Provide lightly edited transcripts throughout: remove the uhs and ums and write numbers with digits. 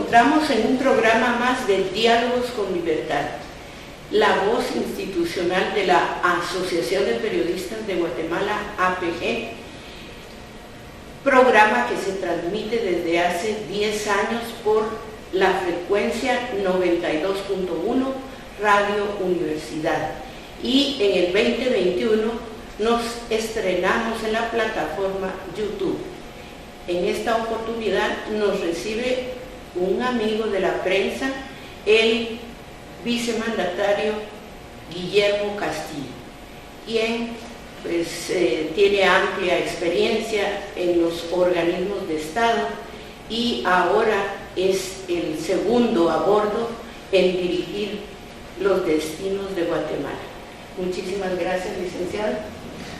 encontramos en un programa más de Diálogos con Libertad, la voz institucional de la Asociación de Periodistas de Guatemala, APG, programa que se transmite desde hace 10 años por la frecuencia 92.1 Radio Universidad, y en el 2021 nos estrenamos en la plataforma YouTube. En esta oportunidad nos recibe un amigo de la prensa, el vicemandatario Guillermo Castillo, quien pues, tiene amplia experiencia en los organismos de Estado y ahora es el segundo a bordo en dirigir los destinos de Guatemala. Muchísimas gracias, licenciado,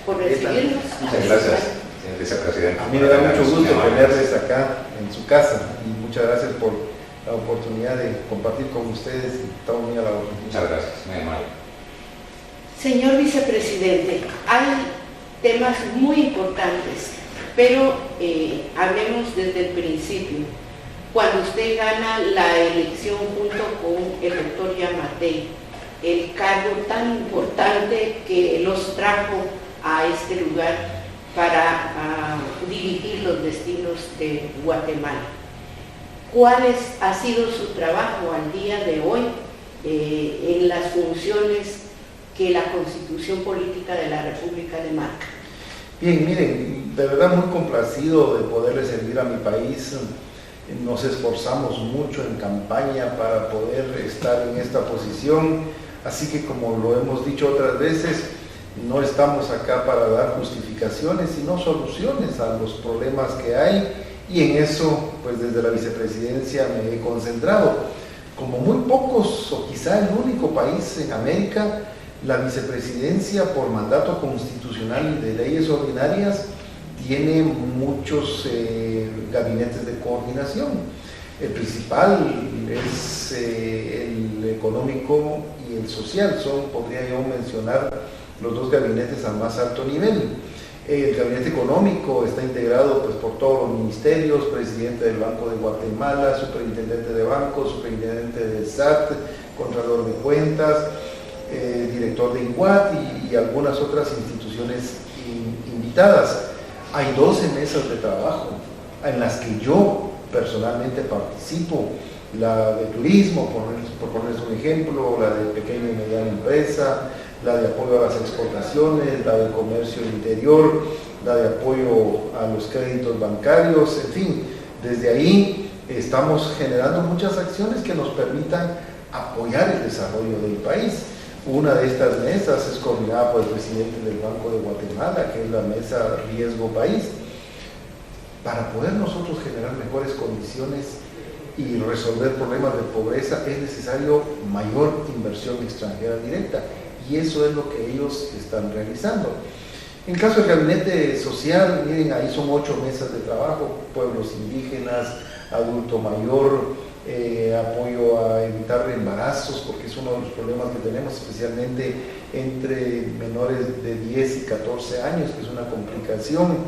por recibirnos. Muchas gracias, señor vicepresidente. A mí me da mucho gusto tenerles acá en su casa y muchas gracias por la oportunidad de compartir con ustedes y estamos muy a la orden. Muchas gracias, muy amable. Señor vicepresidente, hay temas muy importantes, pero hablemos desde el principio. Cuando usted gana la elección junto con el doctor Yamatei, el cargo tan importante que los trajo a este lugar para dirigir los destinos de Guatemala. ¿Cuál ha sido su trabajo al día de hoy en las funciones que la Constitución Política de la República demarca? Bien, miren, de verdad muy complacido de poderle servir a mi país. Nos esforzamos mucho en campaña para poder estar en esta posición, así que como lo hemos dicho otras veces, no estamos acá para dar justificaciones, sino soluciones a los problemas que hay, y en eso, pues desde la vicepresidencia me he concentrado. Como muy pocos, o quizá el único país en América, la vicepresidencia por mandato constitucional y de leyes ordinarias tiene muchos gabinetes de coordinación. El principal es el económico y el social, podría yo mencionar los dos gabinetes al más alto nivel. El gabinete económico está integrado pues, por todos los ministerios, presidente del Banco de Guatemala, superintendente de bancos, superintendente del SAT, contralor de cuentas, director de INGUAT y algunas otras instituciones invitadas. Hay 12 mesas de trabajo en las que yo personalmente participo, la de turismo, por ponerles un ejemplo, la de pequeña y mediana empresa, la de apoyo a las exportaciones, la del comercio interior, la de apoyo a los créditos bancarios, en fin, desde ahí estamos generando muchas acciones que nos permitan apoyar el desarrollo del país. Una de estas mesas es coordinada por el presidente del Banco de Guatemala, que es la mesa Riesgo País. Para poder nosotros generar mejores condiciones y resolver problemas de pobreza es necesario mayor inversión extranjera directa, y eso es lo que ellos están realizando. En caso del gabinete social, miren, ahí son 8 mesas de trabajo: pueblos indígenas, adulto mayor, apoyo a evitar embarazos, porque es uno de los problemas que tenemos, especialmente entre menores de 10 y 14 años, que es una complicación.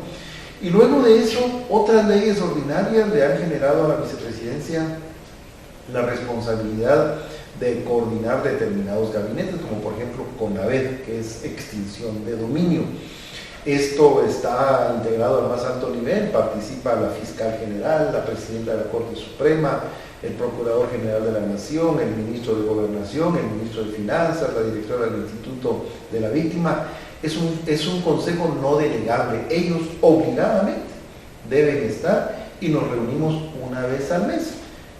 Y luego de eso, otras leyes ordinarias le han generado a la vicepresidencia la responsabilidad de coordinar determinados gabinetes, como por ejemplo CONAVED, que es extinción de dominio. Esto está integrado al más alto nivel, participa la fiscal general, la presidenta de la Corte Suprema, el procurador general de la Nación, el ministro de Gobernación, el ministro de Finanzas, la directora del Instituto de la Víctima. Es un consejo no delegable, ellos obligadamente deben estar y nos reunimos una vez al mes.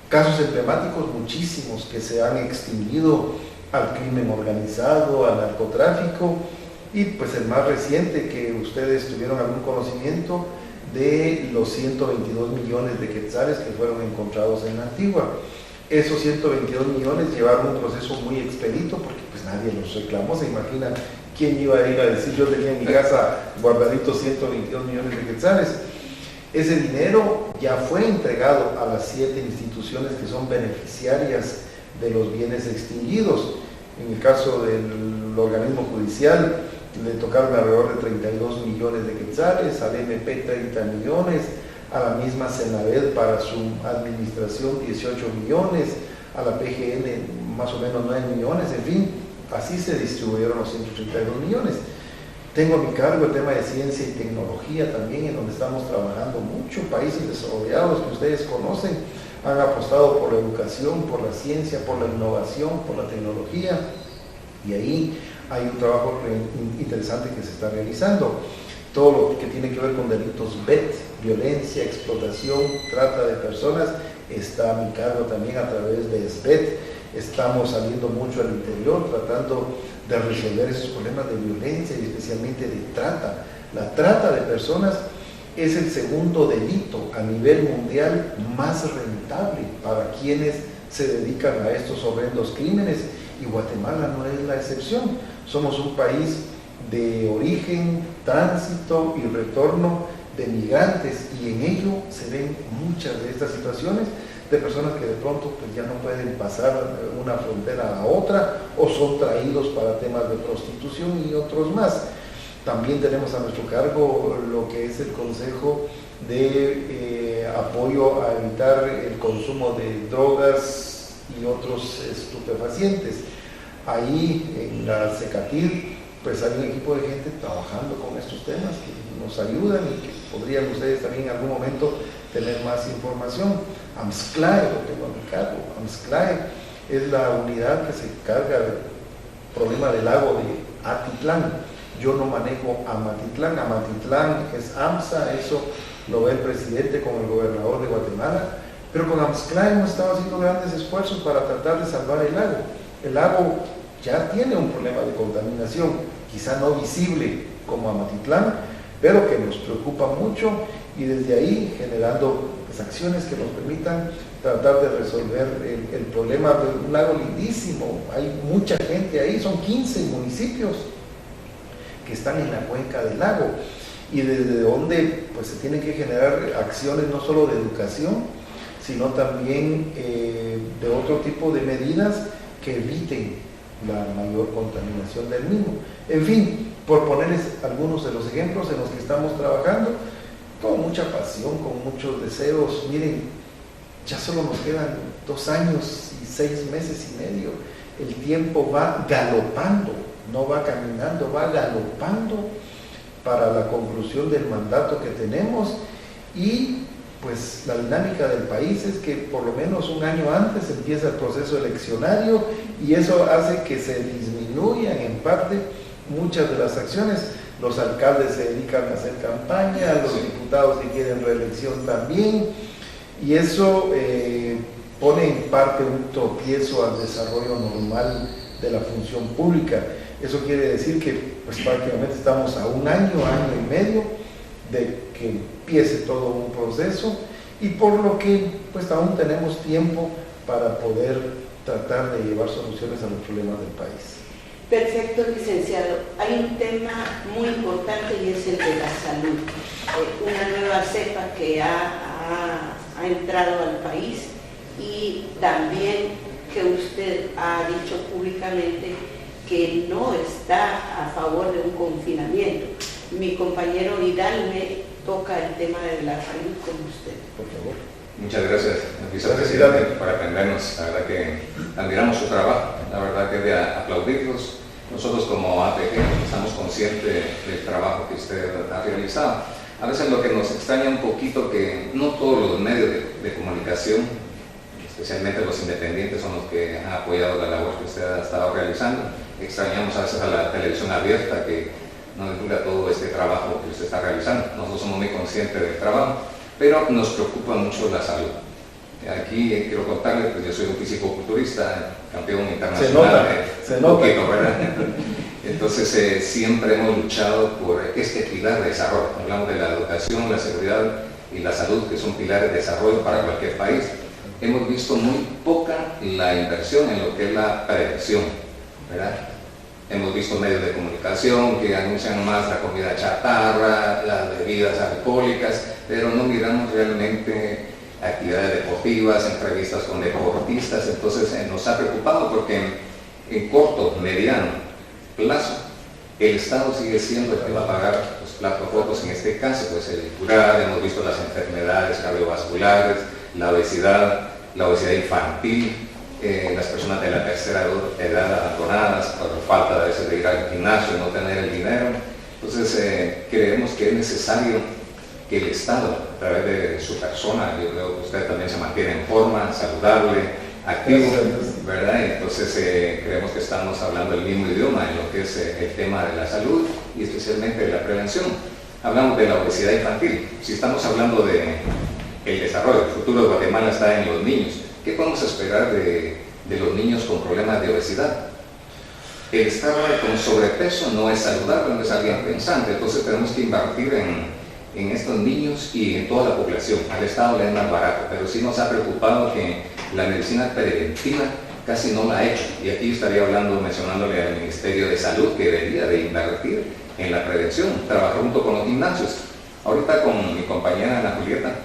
Casos emblemáticos muchísimos que se han extinguido al crimen organizado, al narcotráfico, y pues el más reciente que ustedes tuvieron algún conocimiento de los 122 millones de quetzales que fueron encontrados en la Antigua. Esos 122 millones llevaron un proceso muy expedito porque pues nadie los reclamó. Se imagina quién iba a ir a decir: yo tenía en mi casa guardaditos 122 millones de quetzales. Ese dinero ya fue entregado a las 7 instituciones que son beneficiarias de los bienes extinguidos. En el caso del organismo judicial le tocaron alrededor de 32 millones de quetzales, al MP 30 millones, a la misma Senaved para su administración 18 millones, a la PGN más o menos 9 millones, en fin, así se distribuyeron los 132 millones. Tengo a mi cargo el tema de ciencia y tecnología también, en donde estamos trabajando mucho. Países desarrollados que ustedes conocen han apostado por la educación, por la ciencia, por la innovación, por la tecnología, y ahí hay un trabajo interesante que se está realizando. Todo lo que tiene que ver con delitos BET, violencia, explotación, trata de personas, está a mi cargo también a través de SBET. Estamos saliendo mucho al interior tratando de resolver esos problemas de violencia y especialmente de trata. La trata de personas es el segundo delito a nivel mundial más rentable para quienes se dedican a estos horrendos crímenes, y Guatemala no es la excepción. Somos un país de origen, tránsito y retorno de migrantes, y en ello se ven muchas de estas situaciones de personas que de pronto pues ya no pueden pasar una frontera a otra, o son traídos para temas de prostitución y otros más. También tenemos a nuestro cargo lo que es el Consejo de Apoyo a evitar el consumo de drogas y otros estupefacientes. Ahí en la CECATIR pues hay un equipo de gente trabajando con estos temas que nos ayudan y que podrían ustedes también en algún momento tener más información. AMSCLAE, lo tengo a mi cargo. AMSCLAE es la unidad que se encarga del problema del lago de Atitlán. Yo no manejo Amatitlán. Amatitlán es AMSA, eso lo ve el presidente con el gobernador de Guatemala, pero con AMSCLAE hemos estado haciendo grandes esfuerzos para tratar de salvar el lago. El lago ya tiene un problema de contaminación, quizá no visible como Amatitlán, pero que nos preocupa mucho, y desde ahí generando pues, acciones que nos permitan tratar de resolver el problema de un lago lindísimo. Hay mucha gente ahí, son 15 municipios que están en la cuenca del lago, y desde donde pues, se tienen que generar acciones no solo de educación, sino también de otro tipo de medidas que eviten la mayor contaminación del mismo. En fin, por ponerles algunos de los ejemplos en los que estamos trabajando, con mucha pasión, con muchos deseos. Miren, ya solo nos quedan 2 años y 6 meses y medio. El tiempo va galopando, no va caminando, va galopando para la conclusión del mandato que tenemos, y pues la dinámica del país es que por lo menos un año antes empieza el proceso eleccionario, y eso hace que se disminuyan en parte muchas de las acciones. Los alcaldes se dedican a hacer campaña, los diputados que quieren reelección también, y eso pone en parte un tropiezo al desarrollo normal de la función pública. Eso quiere decir que pues prácticamente estamos a un año y medio de que empiece todo un proceso, y por lo que pues aún tenemos tiempo para poder tratar de llevar soluciones a los problemas del país. Perfecto, licenciado. Hay un tema muy importante y es el de la salud. Una nueva cepa que ha entrado al país, y también que usted ha dicho públicamente que no está a favor de un confinamiento. Mi compañero Vidal me toca el tema de la salud con usted. Por favor. Muchas gracias, vicepresidente, por atendernos. La verdad que admiramos su trabajo, la verdad que es de aplaudirlos. Nosotros como APG estamos conscientes del trabajo que usted ha realizado. A veces lo que nos extraña un poquito que no todos los medios de comunicación, especialmente los independientes, son los que han apoyado la labor que usted ha estado realizando. Extrañamos a veces a la televisión abierta que no divulga todo este trabajo que usted está realizando. Nosotros somos muy conscientes del trabajo, pero nos preocupa mucho la salud. Aquí quiero contarles, pues yo soy un fisicoculturista, campeón internacional. Se nota. ¿Verdad? Entonces siempre hemos luchado por este pilar de desarrollo. Hablamos de la educación, la seguridad y la salud, que son pilares de desarrollo para cualquier país. Hemos visto muy poca la inversión en lo que es la prevención, ¿verdad? Hemos visto medios de comunicación que anuncian más la comida chatarra, las bebidas alcohólicas, pero no miramos realmente actividades deportivas, entrevistas con deportistas. Entonces nos ha preocupado porque en corto, mediano plazo el Estado sigue siendo el que va a pagar los platos rotos en este caso, pues el curar, hemos visto las enfermedades cardiovasculares, la obesidad infantil, las personas de la tercera edad abandonadas por falta a veces de ir al gimnasio y no tener el dinero. Entonces creemos que es necesario que el Estado, a través de su persona, yo creo que usted también se mantiene en forma, saludable, activo, ¿verdad? Entonces creemos que estamos hablando el mismo idioma en lo que es el tema de la salud y especialmente de la prevención. Hablamos de la obesidad infantil. Si estamos hablando de el desarrollo, el futuro de Guatemala está en los niños. ¿Qué podemos esperar de los niños con problemas de obesidad? El estar con sobrepeso no es saludable, no es alguien pensante, entonces tenemos que invertir en estos niños y en toda la población. Al Estado le es más barato, pero sí nos ha preocupado que la medicina preventiva casi no la ha hecho. Y aquí estaría mencionándole al Ministerio de Salud que debería de invertir en la prevención, trabajar junto con los gimnasios. Ahorita con mi compañera Ana Julieta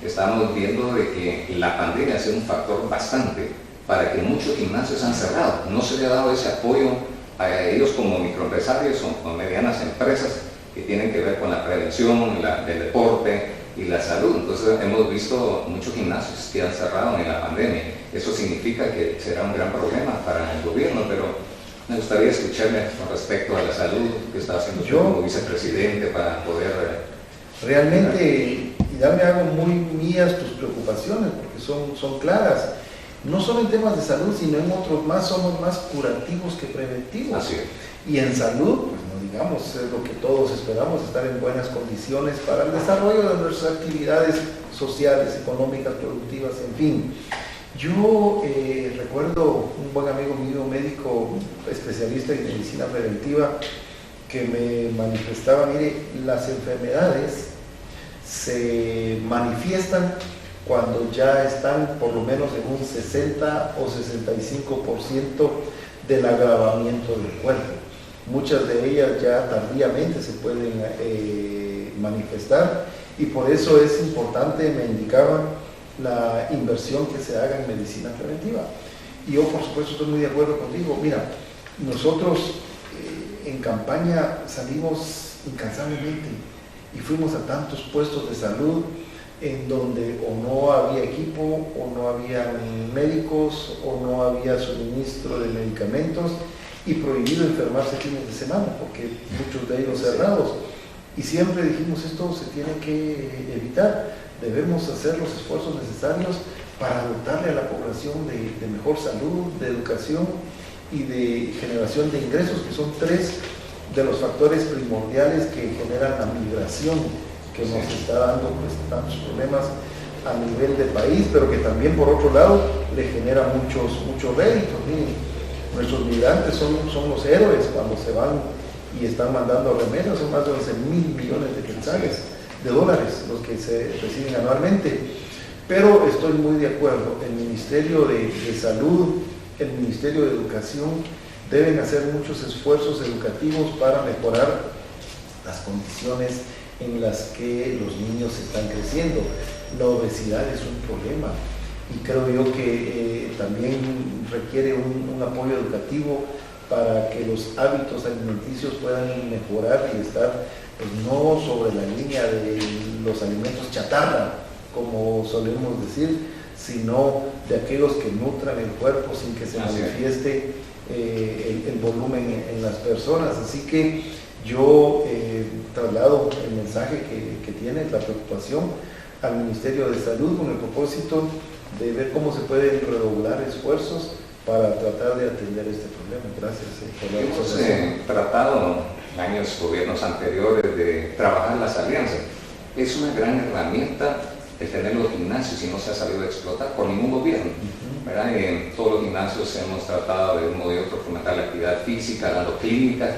estamos viendo de que la pandemia ha sido un factor bastante para que muchos gimnasios han cerrado. No se le ha dado ese apoyo a ellos como microempresarios o con medianas empresas que tienen que ver con la prevención, del deporte y la salud. Entonces hemos visto muchos gimnasios que han cerrado en la pandemia. Eso significa que será un gran problema para el gobierno, pero me gustaría escucharle con respecto a la salud que está haciendo yo como vicepresidente para poder... Realmente ya me hago muy mías tus preocupaciones porque son claras. No solo en temas de salud, sino en otros más, somos más curativos que preventivos. Así es. Y en salud, pues no digamos, es lo que todos esperamos, estar en buenas condiciones para el desarrollo de nuestras actividades sociales, económicas, productivas, en fin. Yo recuerdo un buen amigo mío, médico especialista en medicina preventiva, que me manifestaba, mire, las enfermedades se manifiestan cuando ya están por lo menos en un 60 o 65% del agravamiento del cuerpo. Muchas de ellas ya tardíamente se pueden manifestar y por eso es importante, me indicaban, la inversión que se haga en medicina preventiva. Y yo por supuesto estoy muy de acuerdo contigo. Mira, nosotros en campaña salimos incansablemente y fuimos a tantos puestos de salud en donde o no había equipo, o no había médicos, o no había suministro de medicamentos y prohibido enfermarse fines de semana porque muchos de ellos cerrados. Y siempre dijimos, esto se tiene que evitar, debemos hacer los esfuerzos necesarios para dotarle a la población de mejor salud, de educación y de generación de ingresos, que son tres de los factores primordiales que generan la migración que nos está dando pues, tantos problemas a nivel del país, pero que también por otro lado le genera muchos réditos. Nuestros migrantes son los héroes cuando se van y están mandando remedios, son más de 11.000 millones de quetzales, de dólares, los que se reciben anualmente. Pero estoy muy de acuerdo, el Ministerio de Salud, el Ministerio de Educación deben hacer muchos esfuerzos educativos para mejorar las condiciones en las que los niños están creciendo. La obesidad es un problema y creo yo que también requiere un apoyo educativo para que los hábitos alimenticios puedan mejorar y estar pues, no sobre la línea de los alimentos chatarra, como solemos decir, sino de aquellos que nutran el cuerpo sin que se manifieste el volumen en las personas. Así que yo traslado el mensaje que tiene, la preocupación al Ministerio de Salud con el propósito de ver cómo se pueden redoblar esfuerzos para tratar de atender este problema. Gracias por la observación. Hemos tratado en años, gobiernos anteriores, de trabajar las alianzas. Es una gran herramienta el tener los gimnasios y no se ha sabido explotar por ningún gobierno. ¿Verdad? En todos los gimnasios hemos tratado de un modo y otro fomentar la actividad física, dando clínicas.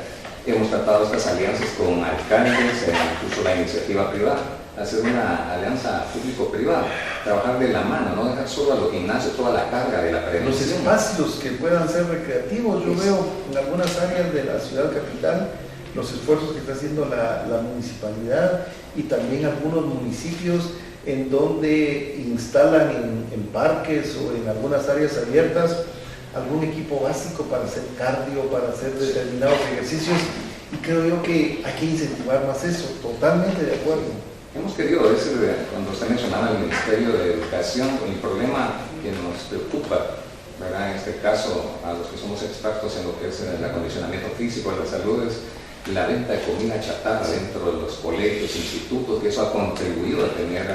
Hemos tratado estas alianzas con alcaldes, incluso la iniciativa privada, hacer una alianza público-privada, trabajar de la mano, no dejar solo a los gimnasios toda la carga de la prevención. Los espacios que puedan ser recreativos, yo veo en algunas áreas de la ciudad capital los esfuerzos que está haciendo la municipalidad y también algunos municipios en donde instalan en parques o en algunas áreas abiertas algún equipo básico para hacer cardio, para hacer determinados ejercicios y creo yo que hay que incentivar más eso, totalmente de acuerdo. Hemos querido decir, cuando usted mencionaba el Ministerio de Educación, el problema que nos preocupa, ¿verdad? En este caso, a los que somos expertos en lo que es el acondicionamiento físico de la salud, es la venta de comida chatarra dentro de los colegios, institutos, que eso ha contribuido a tener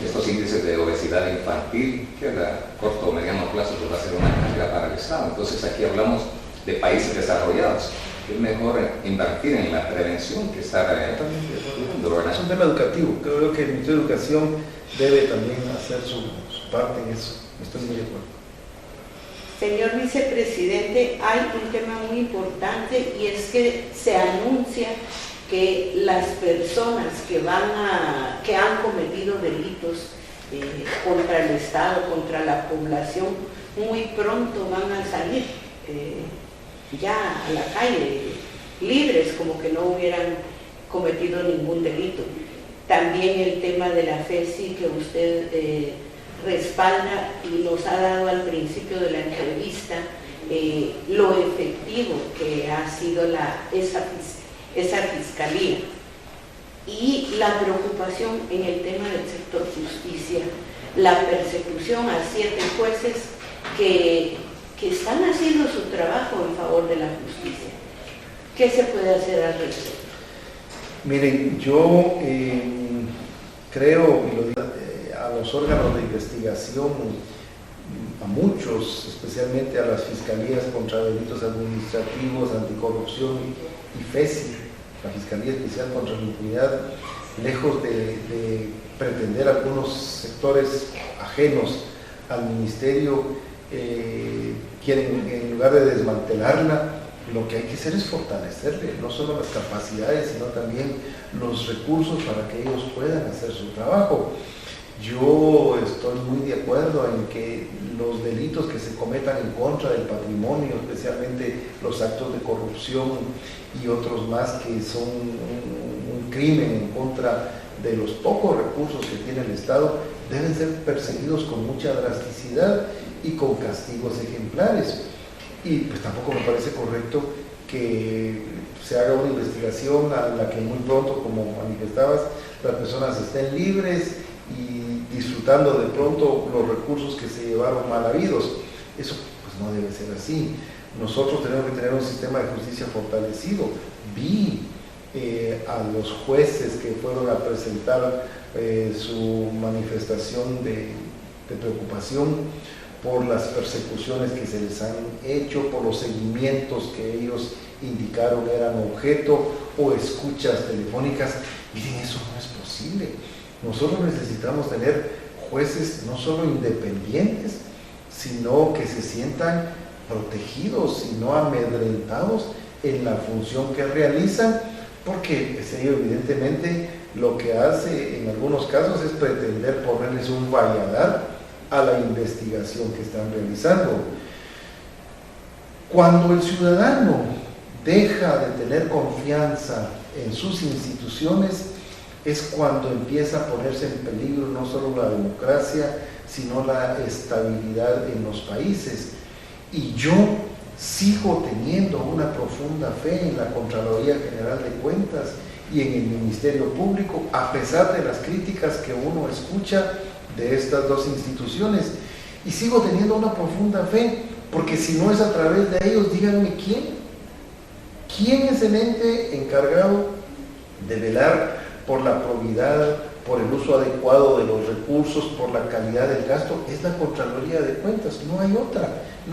estos índices de obesidad infantil, que a corto o mediano plazo pues, va a ser una carga para el Estado. Entonces aquí hablamos de países desarrollados. Es mejor invertir en la prevención que estar es un tema educativo. Creo yo que el Ministerio de Educación debe también hacer su parte en eso. Estoy muy de acuerdo. Señor vicepresidente, hay un tema muy importante y es que se anuncia que las personas que han cometido delitos contra el Estado, contra la población, muy pronto van a salir ya a la calle, libres, como que no hubieran cometido ningún delito. También el tema de la FESI que usted respalda y nos ha dado al principio de la entrevista lo efectivo que ha sido esa fiscalía y la preocupación en el tema del sector justicia, la persecución a 7 jueces que están haciendo su trabajo en favor de la justicia. ¿Qué se puede hacer al respecto? Miren, yo creo, y lo digo, a los órganos de investigación, a muchos, especialmente a las fiscalías contra delitos administrativos, anticorrupción y FESI, la Fiscalía Especial contra la Impunidad, lejos de pretender algunos sectores ajenos al ministerio, quieren, en lugar de desmantelarla, lo que hay que hacer es fortalecerle no solo las capacidades, sino también los recursos para que ellos puedan hacer su trabajo. Yo estoy muy de acuerdo en que los delitos que se cometan en contra del patrimonio, especialmente los actos de corrupción y otros más que son un crimen en contra de los pocos recursos que tiene el Estado, deben ser perseguidos con mucha drasticidad y con castigos ejemplares. Y pues tampoco me parece correcto que se haga una investigación a la que muy pronto, como manifestabas, las personas estén libres y disfrutando de pronto los recursos que se llevaron mal habidos. Eso pues no debe ser así. Nosotros tenemos que tener un sistema de justicia fortalecido. Vi a los jueces que fueron a presentar su manifestación de preocupación por las persecuciones que se les han hecho, por los seguimientos que ellos indicaron eran objeto o escuchas telefónicas. Miren, eso no es posible. Nosotros necesitamos tener jueces no solo independientes, sino que se sientan protegidos y no amedrentados en la función que realizan, porque ello evidentemente lo que hace en algunos casos es pretender ponerles un valladar a la investigación que están realizando. Cuando el ciudadano deja de tener confianza en sus instituciones, es cuando empieza a ponerse en peligro no solo la democracia, sino la estabilidad en los países. Y yo sigo teniendo una profunda fe en la Contraloría General de Cuentas y en el Ministerio Público, a pesar de las críticas que uno escucha de estas dos instituciones. Y sigo teniendo una profunda fe, porque si no es a través de ellos, díganme quién es el ente encargado de velar por la probidad, por el uso adecuado de los recursos, por la calidad del gasto. Es la Contraloría de Cuentas, no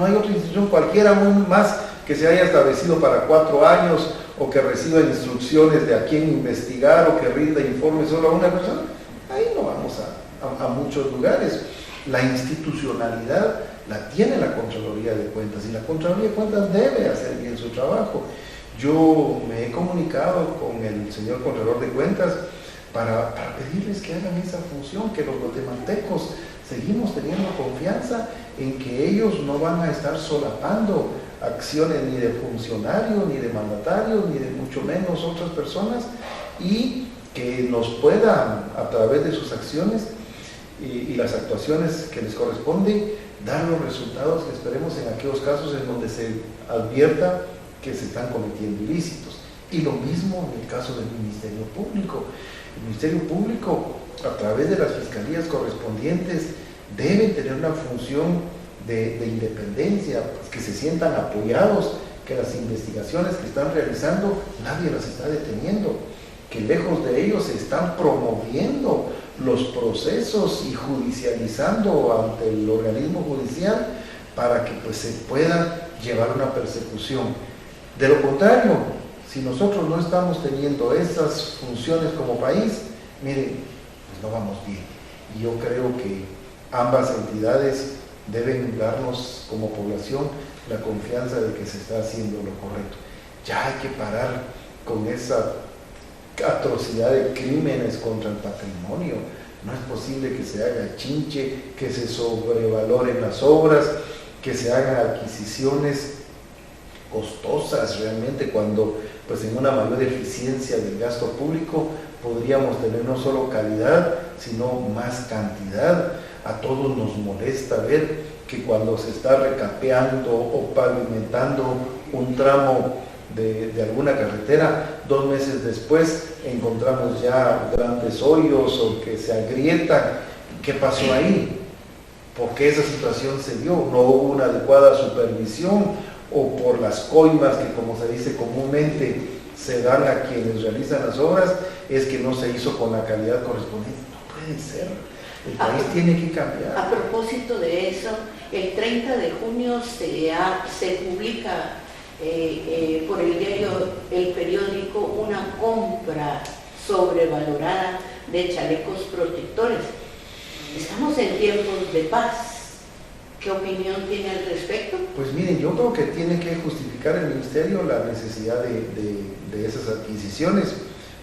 hay otra institución, cualquiera más que se haya establecido para 4 años o que reciba instrucciones de a quién investigar o que rinda informes solo a una persona. Ahí no vamos a muchos lugares. La institucionalidad la tiene la Contraloría de Cuentas y la Contraloría de Cuentas debe hacer bien su trabajo. Yo me he comunicado con el señor Contralor de Cuentas para pedirles que hagan esa función, que los guatemaltecos seguimos teniendo confianza en que ellos no van a estar solapando acciones ni de funcionarios, ni de mandatarios, ni de mucho menos otras personas, y que nos puedan, a través de sus acciones y las actuaciones que les corresponden, dar los resultados que esperemos en aquellos casos en donde se advierta que se están cometiendo ilícitos. Y lo mismo en el caso del Ministerio Público. El Ministerio Público, a través de las fiscalías correspondientes, debe tener una función de independencia, pues, que se sientan apoyados, que las investigaciones que están realizando nadie las está deteniendo, que lejos de ellos se están promoviendo los procesos y judicializando ante el organismo judicial para que pues, se pueda llevar una persecución. De lo contrario, si nosotros no estamos teniendo esas funciones como país, miren, pues no vamos bien. Y yo creo que ambas entidades deben darnos como población la confianza de que se está haciendo lo correcto. Ya hay que parar con esa atrocidad de crímenes contra el patrimonio. No es posible que se haga chinche, que se sobrevaloren las obras, que se hagan adquisiciones costosas realmente, cuando pues en una mayor eficiencia del gasto público podríamos tener no solo calidad, sino más cantidad. A todos nos molesta ver que cuando se está recapeando o pavimentando un tramo de alguna carretera, 2 meses después encontramos ya grandes hoyos o que se agrietan. ¿Qué pasó ahí? ¿Por qué esa situación se dio? ¿No hubo una adecuada supervisión? ¿O por las coimas que, como se dice comúnmente, se dan a quienes realizan las obras, es que no se hizo con la calidad correspondiente? No puede ser. El país tiene que cambiar. A propósito de eso, el 30 de junio se publica por el diario El Periódico una compra sobrevalorada de chalecos protectores. Estamos en tiempos de paz. ¿Qué opinión tiene al respecto? Pues miren, yo creo que tiene que justificar el Ministerio la necesidad de esas adquisiciones,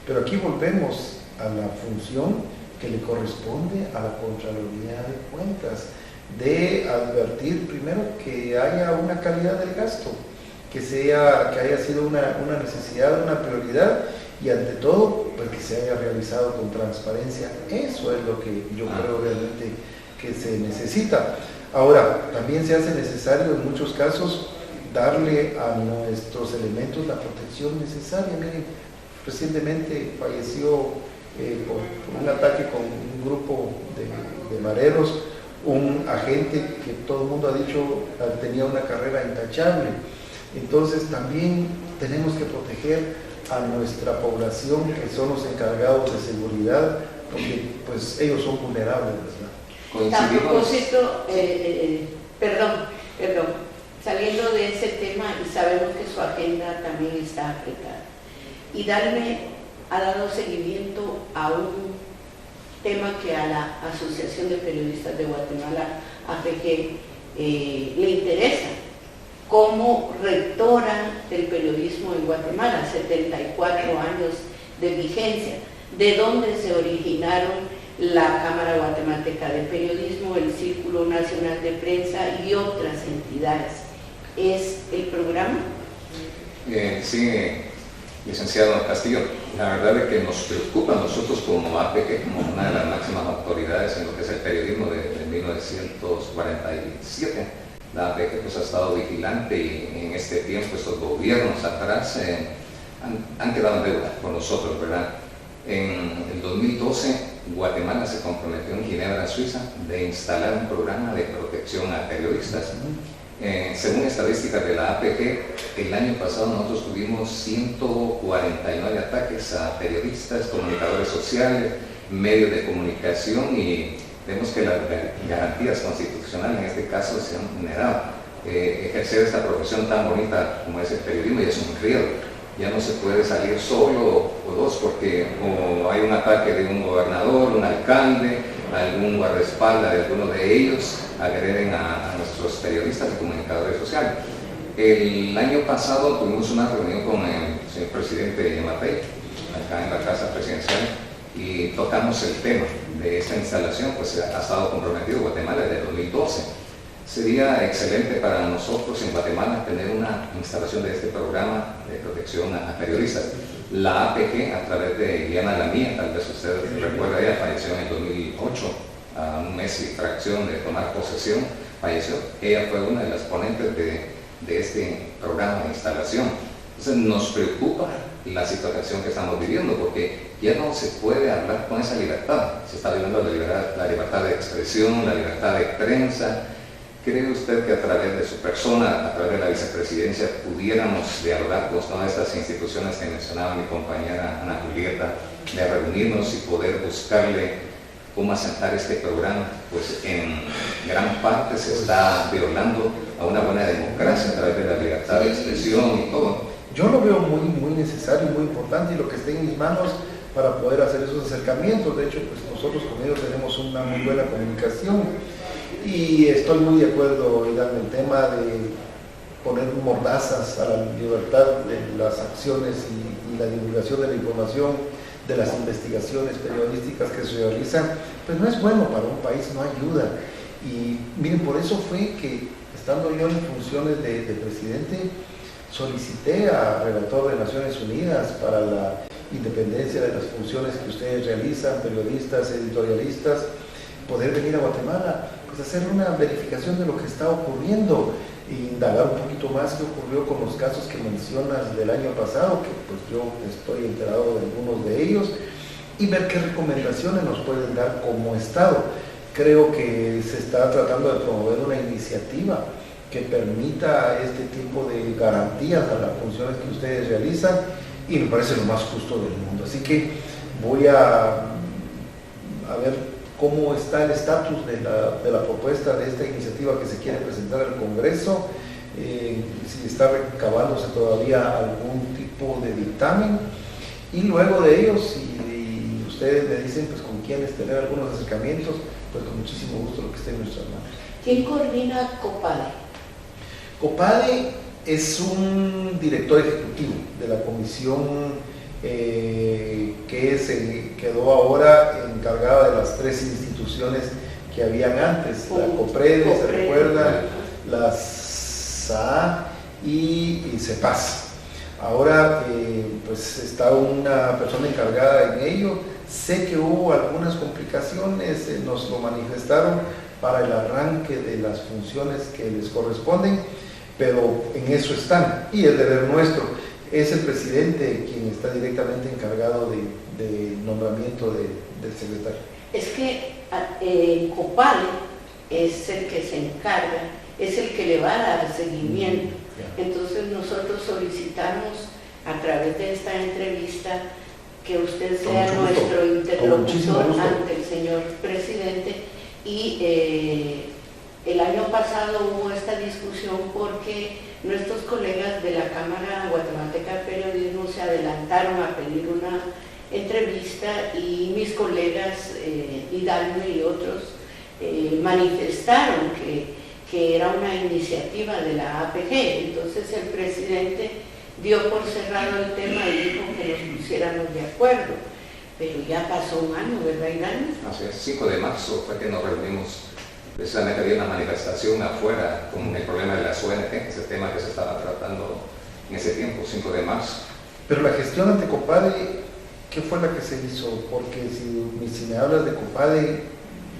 pero aquí volvemos a la función que le corresponde a la Contraloría de Cuentas, de advertir primero que haya una calidad del gasto, que haya sido una necesidad, una prioridad, y ante todo, pues que se haya realizado con transparencia. Eso es lo que yo creo realmente que se necesita. Ahora, también se hace necesario en muchos casos darle a nuestros elementos la protección necesaria. Miren, recientemente falleció por un ataque con un grupo de mareros, un agente que todo el mundo ha dicho tenía una carrera intachable. Entonces también tenemos que proteger a nuestra población, que son los encargados de seguridad, porque pues ellos son vulnerables, ¿verdad? A propósito, saliendo de ese tema, y sabemos que su agenda también está apretada, y ha dado seguimiento a un tema que a la Asociación de Periodistas de Guatemala, APG, le interesa, como rectora del periodismo en Guatemala, 74 años de vigencia, de donde se originaron la Cámara Guatemalteca de Periodismo, el Círculo Nacional de Prensa y otras entidades. ¿Es el programa? Sí, licenciado Castillo, la verdad es que nos preocupa a nosotros como APG, como una de las máximas autoridades en lo que es el periodismo de 1947. La APG pues, ha estado vigilante y en este tiempo estos gobiernos atrás han quedado en deuda con nosotros, ¿verdad? En el 2012 Guatemala se comprometió en Ginebra, Suiza, de instalar un programa de protección a periodistas. Según estadísticas de la APG, el año pasado nosotros tuvimos 149 ataques a periodistas, comunicadores sociales, medios de comunicación, y vemos que las garantías constitucionales en este caso se han vulnerado. Ejercer esta profesión tan bonita como es el periodismo ya es un riesgo. Ya no se puede salir solo o dos, porque o hay un ataque de un gobernador, un alcalde, algún guardaespaldas de alguno de ellos, agreden a nuestros periodistas y comunicadores sociales. El año pasado tuvimos una reunión con el señor presidente Yamatei, acá en la Casa Presidencial, y tocamos el tema de esta instalación, pues ha estado comprometido Guatemala desde el 2012. Sería excelente para nosotros en Guatemala tener una instalación de este programa de protección a periodistas. La APG, a través de Iliana Lamía, tal vez usted recuerda, ella falleció en el 2008, a un mes y fracción de tomar posesión, falleció. Ella fue una de las ponentes de este programa de instalación. Entonces nos preocupa la situación que estamos viviendo, porque ya no se puede hablar con esa libertad. Se está violando la libertad de expresión, la libertad de prensa. ¿Cree usted que a través de su persona, a través de la vicepresidencia, pudiéramos dialogar con todas estas instituciones que mencionaba mi compañera Ana Julieta, de reunirnos y poder buscarle cómo asentar este programa? Pues en gran parte se está violando a una buena democracia a través de la libertad de expresión y todo. Yo lo veo muy necesario y muy importante, y lo que esté en mis manos para poder hacer esos acercamientos. De hecho, pues nosotros con ellos tenemos una muy buena comunicación, y estoy muy de acuerdo en el tema de poner mordazas a la libertad de las acciones y la divulgación de la información, de las investigaciones periodísticas que se realizan. Pues no es bueno para un país, no ayuda. Y miren, por eso fue que, estando yo en funciones de presidente, solicité al relator de Naciones Unidas para la independencia de las funciones que ustedes realizan, periodistas, editorialistas, poder venir a Guatemala, pues hacer una verificación de lo que está ocurriendo e indagar un poquito más qué ocurrió con los casos que mencionas del año pasado, que pues yo estoy enterado de algunos de ellos, y ver qué recomendaciones nos pueden dar como Estado. Creo que se está tratando de promover una iniciativa que permita este tipo de garantías a las funciones que ustedes realizan, y me parece lo más justo del mundo. Así que voy a ver cómo está el estatus de la propuesta de esta iniciativa que se quiere presentar al Congreso, si está recabándose todavía algún tipo de dictamen, y luego de ellos, si ustedes me dicen pues con quiénes tener algunos acercamientos, pues con muchísimo gusto lo que esté en nuestras manos. ¿Quién coordina COPADE? COPADE es un director ejecutivo de la comisión que se quedó ahora encargada de las tres instituciones que habían antes, la COPREDE, se recuerda, la SAA y CEPAS. Ahora pues está una persona encargada en ello. Sé que hubo algunas complicaciones, nos lo manifestaron para el arranque de las funciones que les corresponden, pero en eso están, y el deber nuestro. Es el presidente quien está directamente encargado de nombramiento del secretario. Es que COPADE es el que se encarga, es el que le va a dar seguimiento. Entonces nosotros solicitamos a través de esta entrevista que usted sea nuestro interlocutor ante el señor presidente, y el año pasado hubo esta discusión porque nuestros colegas de la Cámara Guatemalteca de Periodismo se adelantaron a pedir una entrevista, y mis colegas Hidalgo y otros manifestaron que era una iniciativa de la APG. Entonces el presidente dio por cerrado el tema y dijo que nos pusiéramos de acuerdo, pero ya pasó un año, ¿verdad, Hidalgo? Así es, 5 de marzo fue que nos reunimos. Precisamente había una manifestación afuera con el problema de las ONG, ese tema que se estaba tratando en ese tiempo, 5 de marzo. Pero la gestión ante COPADE, ¿qué fue la que se hizo? Porque si me hablas de COPADE,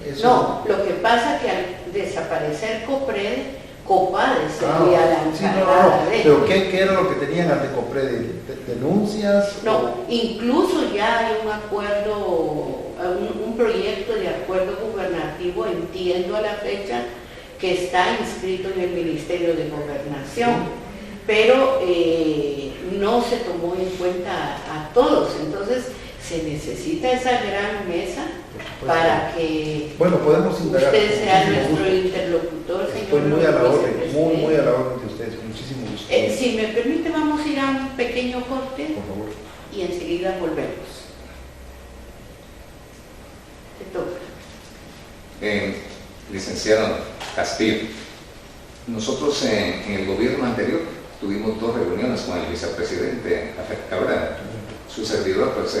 eso... No, lo que pasa es que al desaparecer COPREDE, COPADE sería la encargada de... Pero ¿qué era lo que tenían ante COPREDE? ¿Denuncias? No, incluso ya hay un acuerdo, un proyecto de acuerdo gubernativo, entiendo a la fecha, que está inscrito en el Ministerio de Gobernación, pero no se tomó en cuenta a todos. Entonces se necesita esa gran mesa para que podemos indagar, usted sea nuestro interlocutor, señor. Estoy muy a la orden, muy a la orden de ustedes, con muchísimo gusto. Si me permite, vamos a ir a un pequeño corte, por favor, y enseguida volvemos. Te toca. Licenciado Castillo, nosotros en el gobierno anterior tuvimos 2 reuniones con el vicepresidente Afet Cabrera. Su servidor, pues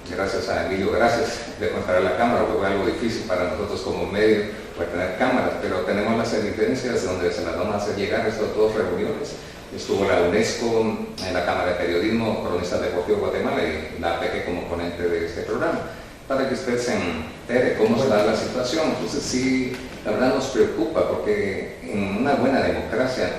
gracias a Emilio, gracias de contar a la Cámara, porque fue algo difícil para nosotros como medio para tener cámaras, pero tenemos las evidencias donde se las vamos a hacer llegar estas 2 reuniones. Estuvo la UNESCO en la Cámara de Periodismo, Cronistas Deportivos de Guatemala, y la APG como ponente de este programa, para que usted se entere cómo está la situación. Entonces sí, la verdad nos preocupa, porque en una buena democracia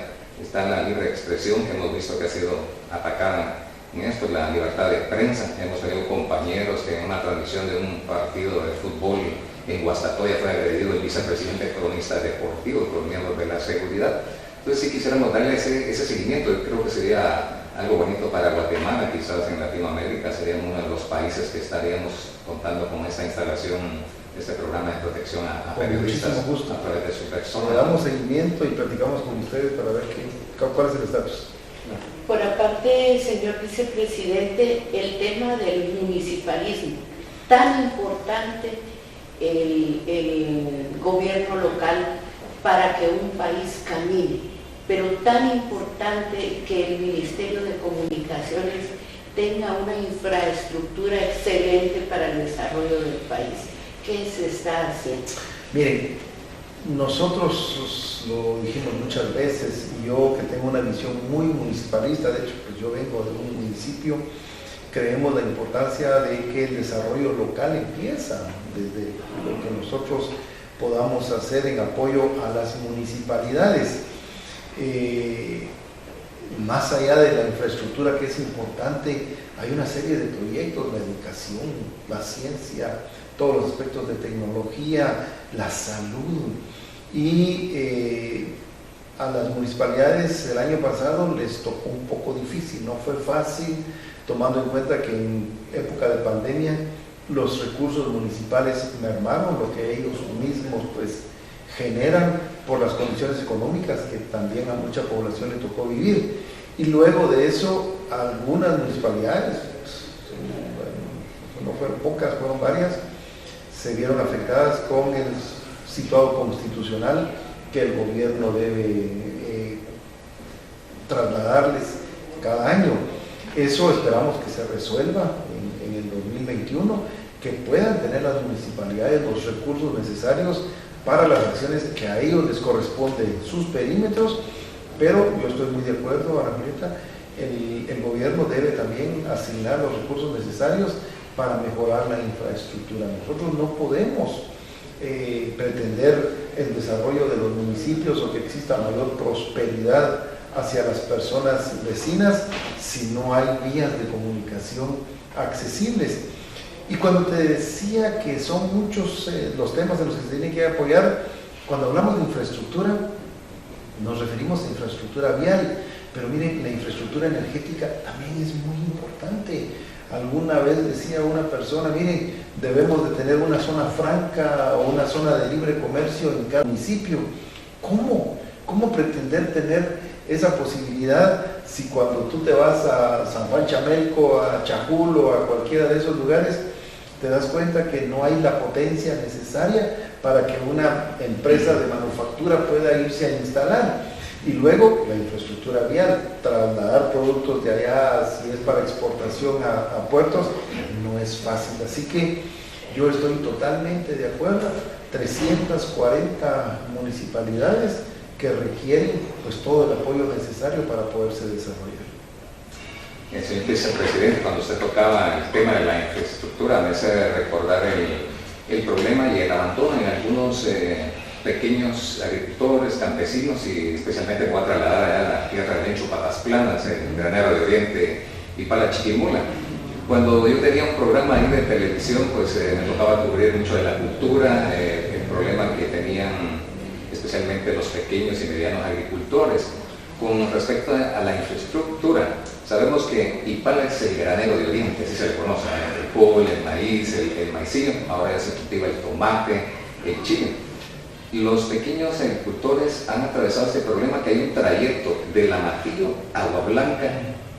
está la libre expresión, que hemos visto que ha sido atacada en esto, la libertad de prensa. Hemos tenido compañeros que en una transmisión de un partido de fútbol en Guastatoya fue agredido el vicepresidente cronista deportivo por miembros de la seguridad. Entonces sí quisiéramos darle ese seguimiento. Yo creo que sería algo bonito para Guatemala, quizás en Latinoamérica sería uno de los países que estaríamos contando con esta instalación, este programa de protección a periodistas a través de su persona. Le damos seguimiento y platicamos con ustedes para ver cuál es el estatus. Por aparte, señor vicepresidente, el tema del municipalismo, tan importante el gobierno local para que un país camine, pero tan importante que el Ministerio de Comunicaciones tenga una infraestructura excelente para el desarrollo del país. ¿Qué se está haciendo? Miren, nosotros lo dijimos muchas veces, y yo que tengo una visión muy municipalista, de hecho pues yo vengo de un municipio, creemos la importancia de que el desarrollo local empieza desde lo que nosotros podamos hacer en apoyo a las municipalidades. Más allá de la infraestructura, que es importante, hay una serie de proyectos: la educación, la ciencia, todos los aspectos de tecnología, la salud. Y a las municipalidades el año pasado les tocó un poco difícil, no fue fácil, tomando en cuenta que en época de pandemia los recursos municipales mermaron, lo que ellos mismos pues generan por las condiciones económicas que también a mucha población le tocó vivir. Y luego de eso, algunas municipalidades, no fueron pocas, fueron varias, se vieron afectadas con el situado constitucional que el gobierno debe trasladarles cada año. Eso esperamos que se resuelva en el 2021, que puedan tener las municipalidades los recursos necesarios para las acciones que a ellos les corresponden en sus perímetros. Pero yo estoy muy de acuerdo, Ana Julieta, el gobierno debe también asignar los recursos necesarios para mejorar la infraestructura. Nosotros no podemos pretender el desarrollo de los municipios o que exista mayor prosperidad hacia las personas vecinas si no hay vías de comunicación accesibles. Y cuando te decía que son muchos los temas en los que se tiene que apoyar, cuando hablamos de infraestructura, nos referimos a infraestructura vial, pero miren, la infraestructura energética también es muy importante. Alguna vez decía una persona, miren, debemos de tener una zona franca o una zona de libre comercio en cada municipio. ¿Cómo pretender tener esa posibilidad si cuando tú te vas a San Juan Chamelco, a Chajul o a cualquiera de esos lugares, te das cuenta que no hay la potencia necesaria para que una empresa de manufactura pueda irse a instalar? Y luego la infraestructura vial, trasladar productos de allá, si es para exportación a puertos, no es fácil. Así que yo estoy totalmente de acuerdo. 340 municipalidades que requieren pues todo el apoyo necesario para poderse desarrollar. Señor vicepresidente, cuando usted tocaba el tema de la infraestructura, me hace recordar el problema y el abandono en algunos pequeños agricultores, campesinos, y especialmente me voy a trasladar allá a la tierra de Lencho, Patas Planas, el Granero de Oriente y Pala Chiquimula. Cuando yo tenía un programa ahí de televisión, pues me tocaba cubrir mucho de la cultura, el problema que tenían especialmente los pequeños y medianos agricultores. Con respecto a la infraestructura, sabemos que Ipala es el granero de Oriente, así se le conoce, el frijol, el maíz, el maicillo, ahora ya se cultiva el tomate, el chile. Los pequeños agricultores han atravesado este problema, que hay un trayecto de Lamatillo a Agua Blanca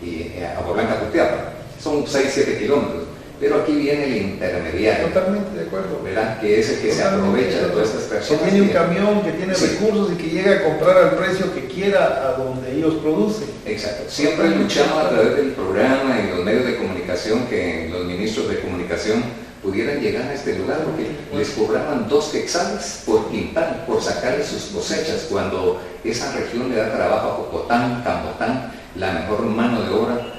y Agua Blanca Cutiapa. Son 6-7 kilómetros, pero aquí viene el intermediario. Totalmente de acuerdo. ¿Verdad? Que es el que se aprovecha de todas estas personas. Que tiene un camión, que tiene recursos y que llega a comprar al precio que quiera a donde ellos producen. Exacto. Siempre luchamos a través del programa y los medios de comunicación, que los ministros de comunicación pudieran llegar a este lugar, porque les cobraban 2 quetzales por quintal, por sacarle sus cosechas, cuando esa región le da trabajo a Jocotán, Cambotán, la mejor mano de obra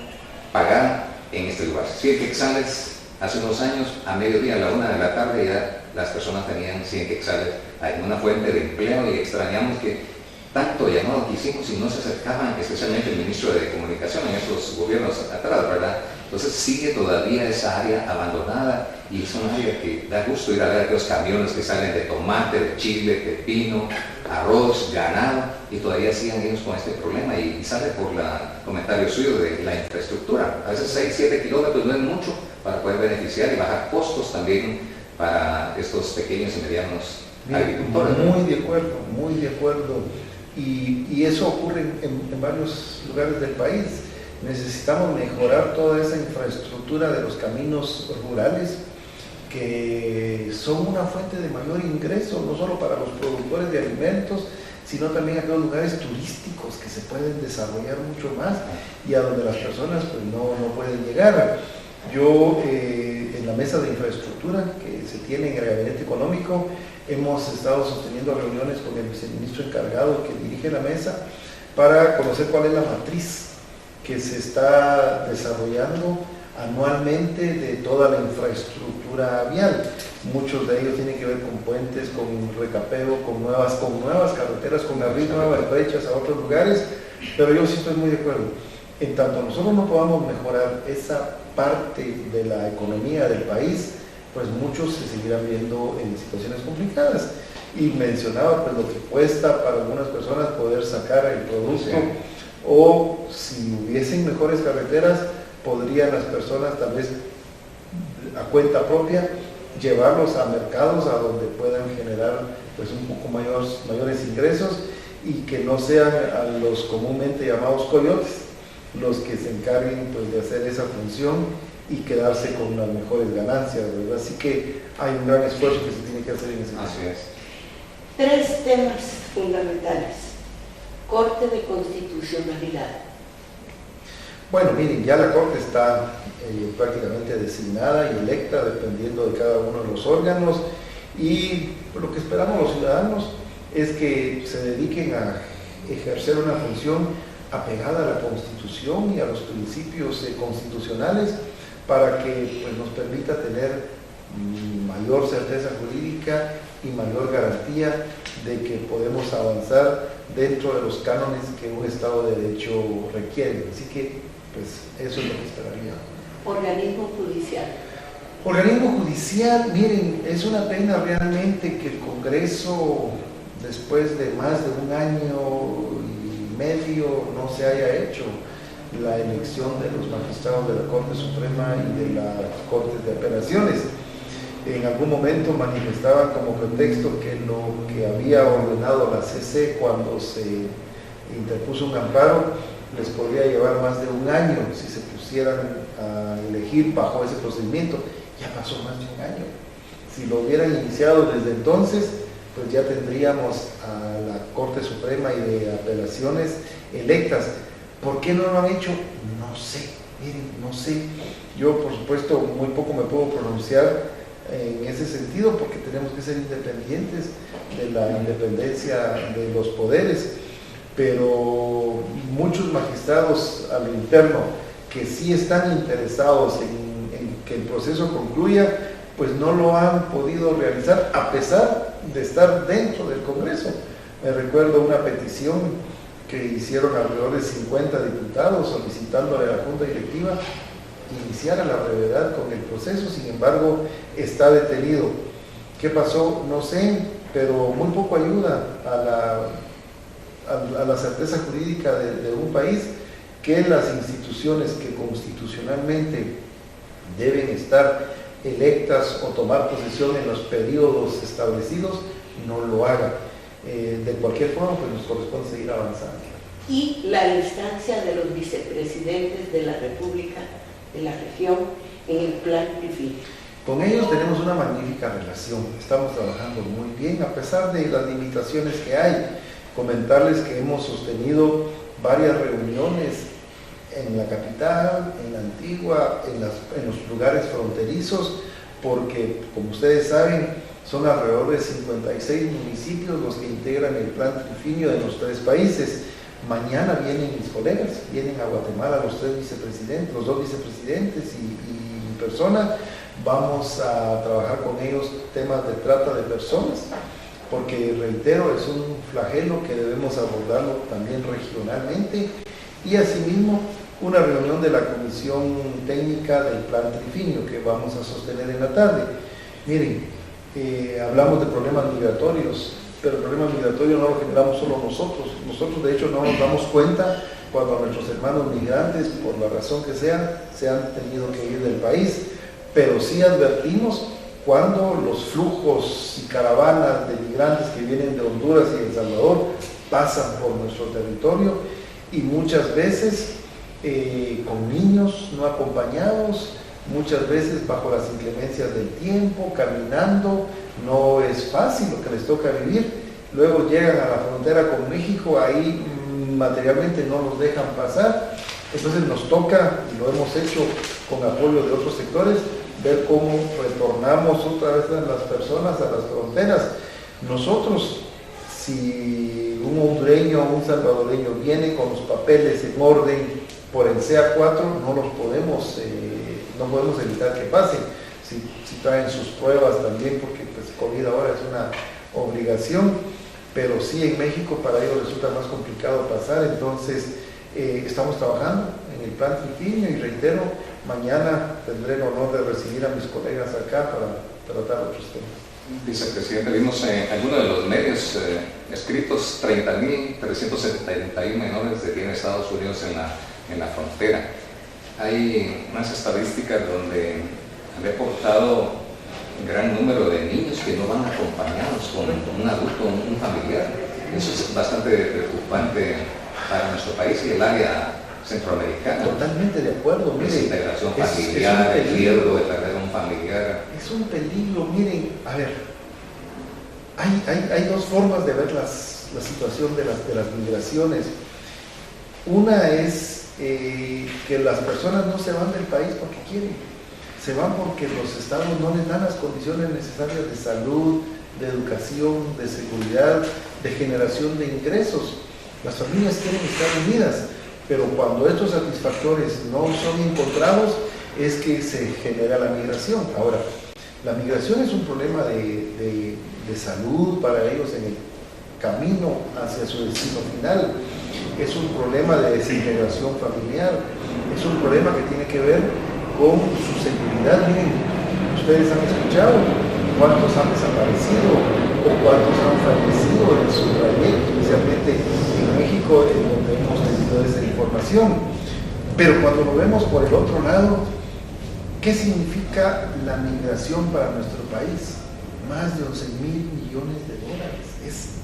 pagada en este lugar. 100 quetzales hace unos años, a mediodía, a la 1 de la tarde, ya las personas tenían 100 quetzales en una fuente de empleo, y extrañamos que tanto llamado que hicimos y no se acercaban, especialmente el ministro de Comunicación en esos gobiernos atrás, ¿verdad? Entonces sigue todavía esa área abandonada y es un área que da gusto ir a ver aquellos camiones que salen de tomate, de chile, pepino, arroz, ganado, y todavía siguen ellos con este problema y sale por el comentario suyo de la infraestructura. A veces 6-7 kilómetros no es mucho para poder beneficiar y bajar costos también para estos pequeños y medianos agricultores. Muy de acuerdo. Y eso ocurre en varios lugares del país. Necesitamos mejorar toda esa infraestructura de los caminos rurales que son una fuente de mayor ingreso, no solo para los productores de alimentos, sino también aquellos lugares turísticos que se pueden desarrollar mucho más y a donde las personas pues, no pueden llegar. Yo en la mesa de infraestructura que se tiene en el gabinete económico hemos estado sosteniendo reuniones con el viceministro encargado que dirige la mesa para conocer cuál es la matriz que se está desarrollando anualmente de toda la infraestructura vial. Muchos de ellos tienen que ver con puentes, con recapeo, con nuevas carreteras, con abrir nuevas brechas a otros lugares, pero yo sí estoy muy de acuerdo. En tanto nosotros no podamos mejorar esa parte de la economía del país, pues muchos se seguirán viendo en situaciones complicadas. Y mencionaba pues lo que cuesta para algunas personas poder sacar el producto, o si hubiesen mejores carreteras, podrían las personas tal vez a cuenta propia llevarlos a mercados a donde puedan generar pues un poco mayores ingresos y que no sean a los comúnmente llamados coyotes los que se encarguen pues de hacer esa función y quedarse con las mejores ganancias, ¿verdad? Así que hay un gran esfuerzo que se tiene que hacer en ese caso. Así es. 3 temas fundamentales. Corte de Constitucionalidad. Bueno, miren, ya la Corte está prácticamente designada y electa dependiendo de cada uno de los órganos, y lo que esperamos los ciudadanos es que se dediquen a ejercer una función apegada a la Constitución y a los principios constitucionales para que pues, nos permita tener mayor certeza jurídica y mayor garantía de que podemos avanzar dentro de los cánones que un Estado de Derecho requiere. Así que pues eso es lo que esperaría. Organismo judicial. Organismo judicial, miren, es una pena realmente que el Congreso, después de más de 1 año y medio, no se haya hecho la elección de los magistrados de la Corte Suprema y de las Cortes de Apelaciones. En algún momento manifestaban como pretexto que lo que había ordenado la CC cuando se interpuso un amparo les podría llevar más de 1 año si se pusieran a elegir bajo ese procedimiento. Ya pasó más de 1 año. Si lo hubieran iniciado desde entonces, pues ya tendríamos a la Corte Suprema y de Apelaciones electas. ¿Por qué no lo han hecho? No sé, miren, no sé. Yo, por supuesto, muy poco me puedo pronunciar en ese sentido porque tenemos que ser independientes de la independencia de los poderes, pero muchos magistrados a lo interno que sí están interesados en que el proceso concluya, pues no lo han podido realizar a pesar de estar dentro del Congreso. Me recuerdo una petición que hicieron alrededor de 50 diputados solicitándole a la Junta Directiva iniciar a la brevedad con el proceso, sin embargo está detenido. ¿Qué pasó? No sé, pero muy poco ayuda a la certeza jurídica de un país que las instituciones que constitucionalmente deben estar electas o tomar posesión en los periodos establecidos no lo hagan. De cualquier forma, pues nos corresponde seguir avanzando. Y la instancia de los vicepresidentes de la República, de la región, en el plan Trifini. Con ellos tenemos una magnífica relación, estamos trabajando muy bien a pesar de las limitaciones que hay. Comentarles que hemos sostenido varias reuniones en la capital, en la Antigua, en los lugares fronterizos, porque como ustedes saben, son alrededor de 56 municipios los que integran el plan trifinio de los 3 países. Mañana vienen mis colegas, vienen a Guatemala los 3 vicepresidentes, los 2 vicepresidentes y persona. Vamos a trabajar con ellos temas de trata de personas, porque reitero, es un flagelo que debemos abordarlo también regionalmente, y asimismo una reunión de la Comisión Técnica del Plan Trifinio que vamos a sostener en la tarde. Miren, hablamos de problemas migratorios, pero el problema migratorio no lo generamos solo nosotros. Nosotros de hecho no nos damos cuenta cuando nuestros hermanos migrantes, por la razón que sea, se han tenido que ir del país, pero sí advertimos cuando los flujos y caravanas de migrantes que vienen de Honduras y El Salvador pasan por nuestro territorio, y muchas veces con niños no acompañados, muchas veces bajo las inclemencias del tiempo, caminando. No es fácil lo que les toca vivir. Luego llegan a la frontera con México, ahí materialmente no los dejan pasar. Entonces nos toca, y lo hemos hecho con apoyo de otros sectores, ver cómo retornamos otra vez a las personas a las fronteras. Nosotros, si un hondureño o un salvadoreño viene con los papeles en orden por el CA4, no podemos evitar que pasen. Si traen sus pruebas también, porque pues COVID ahora es una obligación, pero sí en México para ellos resulta más complicado pasar. Entonces estamos trabajando en el plan Trifinio, y reitero, mañana tendré el honor de recibir a mis colegas acá para tratar otros temas. Vicepresidente, vimos en algunos de los medios escritos 30.371 menores de bien Estados Unidos en la frontera. Hay unas estadísticas donde han reportado un gran número de niños que no van acompañados con un adulto, un familiar. Eso es bastante preocupante para nuestro país y el área centroamericana. Totalmente de acuerdo. Mire, desintegración familiar, el riesgo de perder a un familiar. Es un peligro. Miren, a ver, hay dos formas de ver la situación de las migraciones. Una es que las personas no se van del país porque quieren, se van porque los estados no les dan las condiciones necesarias de salud, de educación, de seguridad, de generación de ingresos. Las familias quieren estar unidas, pero cuando estos satisfactores no son encontrados, es que se genera la migración. Ahora, la migración es un problema de salud para ellos en el camino hacia su destino final. Es un problema de desintegración familiar, es un problema que tiene que ver con su seguridad. Miren, ustedes han escuchado cuántos han desaparecido o cuántos han fallecido en su trayecto, especialmente en México, en donde hemos tenido esa información. Pero cuando lo vemos por el otro lado, ¿qué significa la migración para nuestro país? Más de 11.000 millones de dólares. Es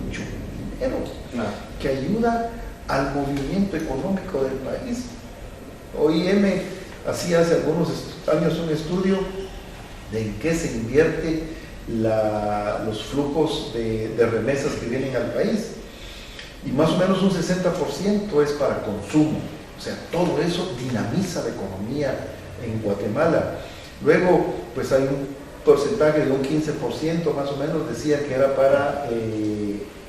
mucho dinero que ayuda al movimiento económico del país. OIM hacía hace algunos años un estudio de en qué se invierte los flujos de remesas que vienen al país, y más o menos un 60% es para consumo. O sea, todo eso dinamiza la economía en Guatemala. Luego, pues hay un porcentaje de un 15% más o menos, decía que era para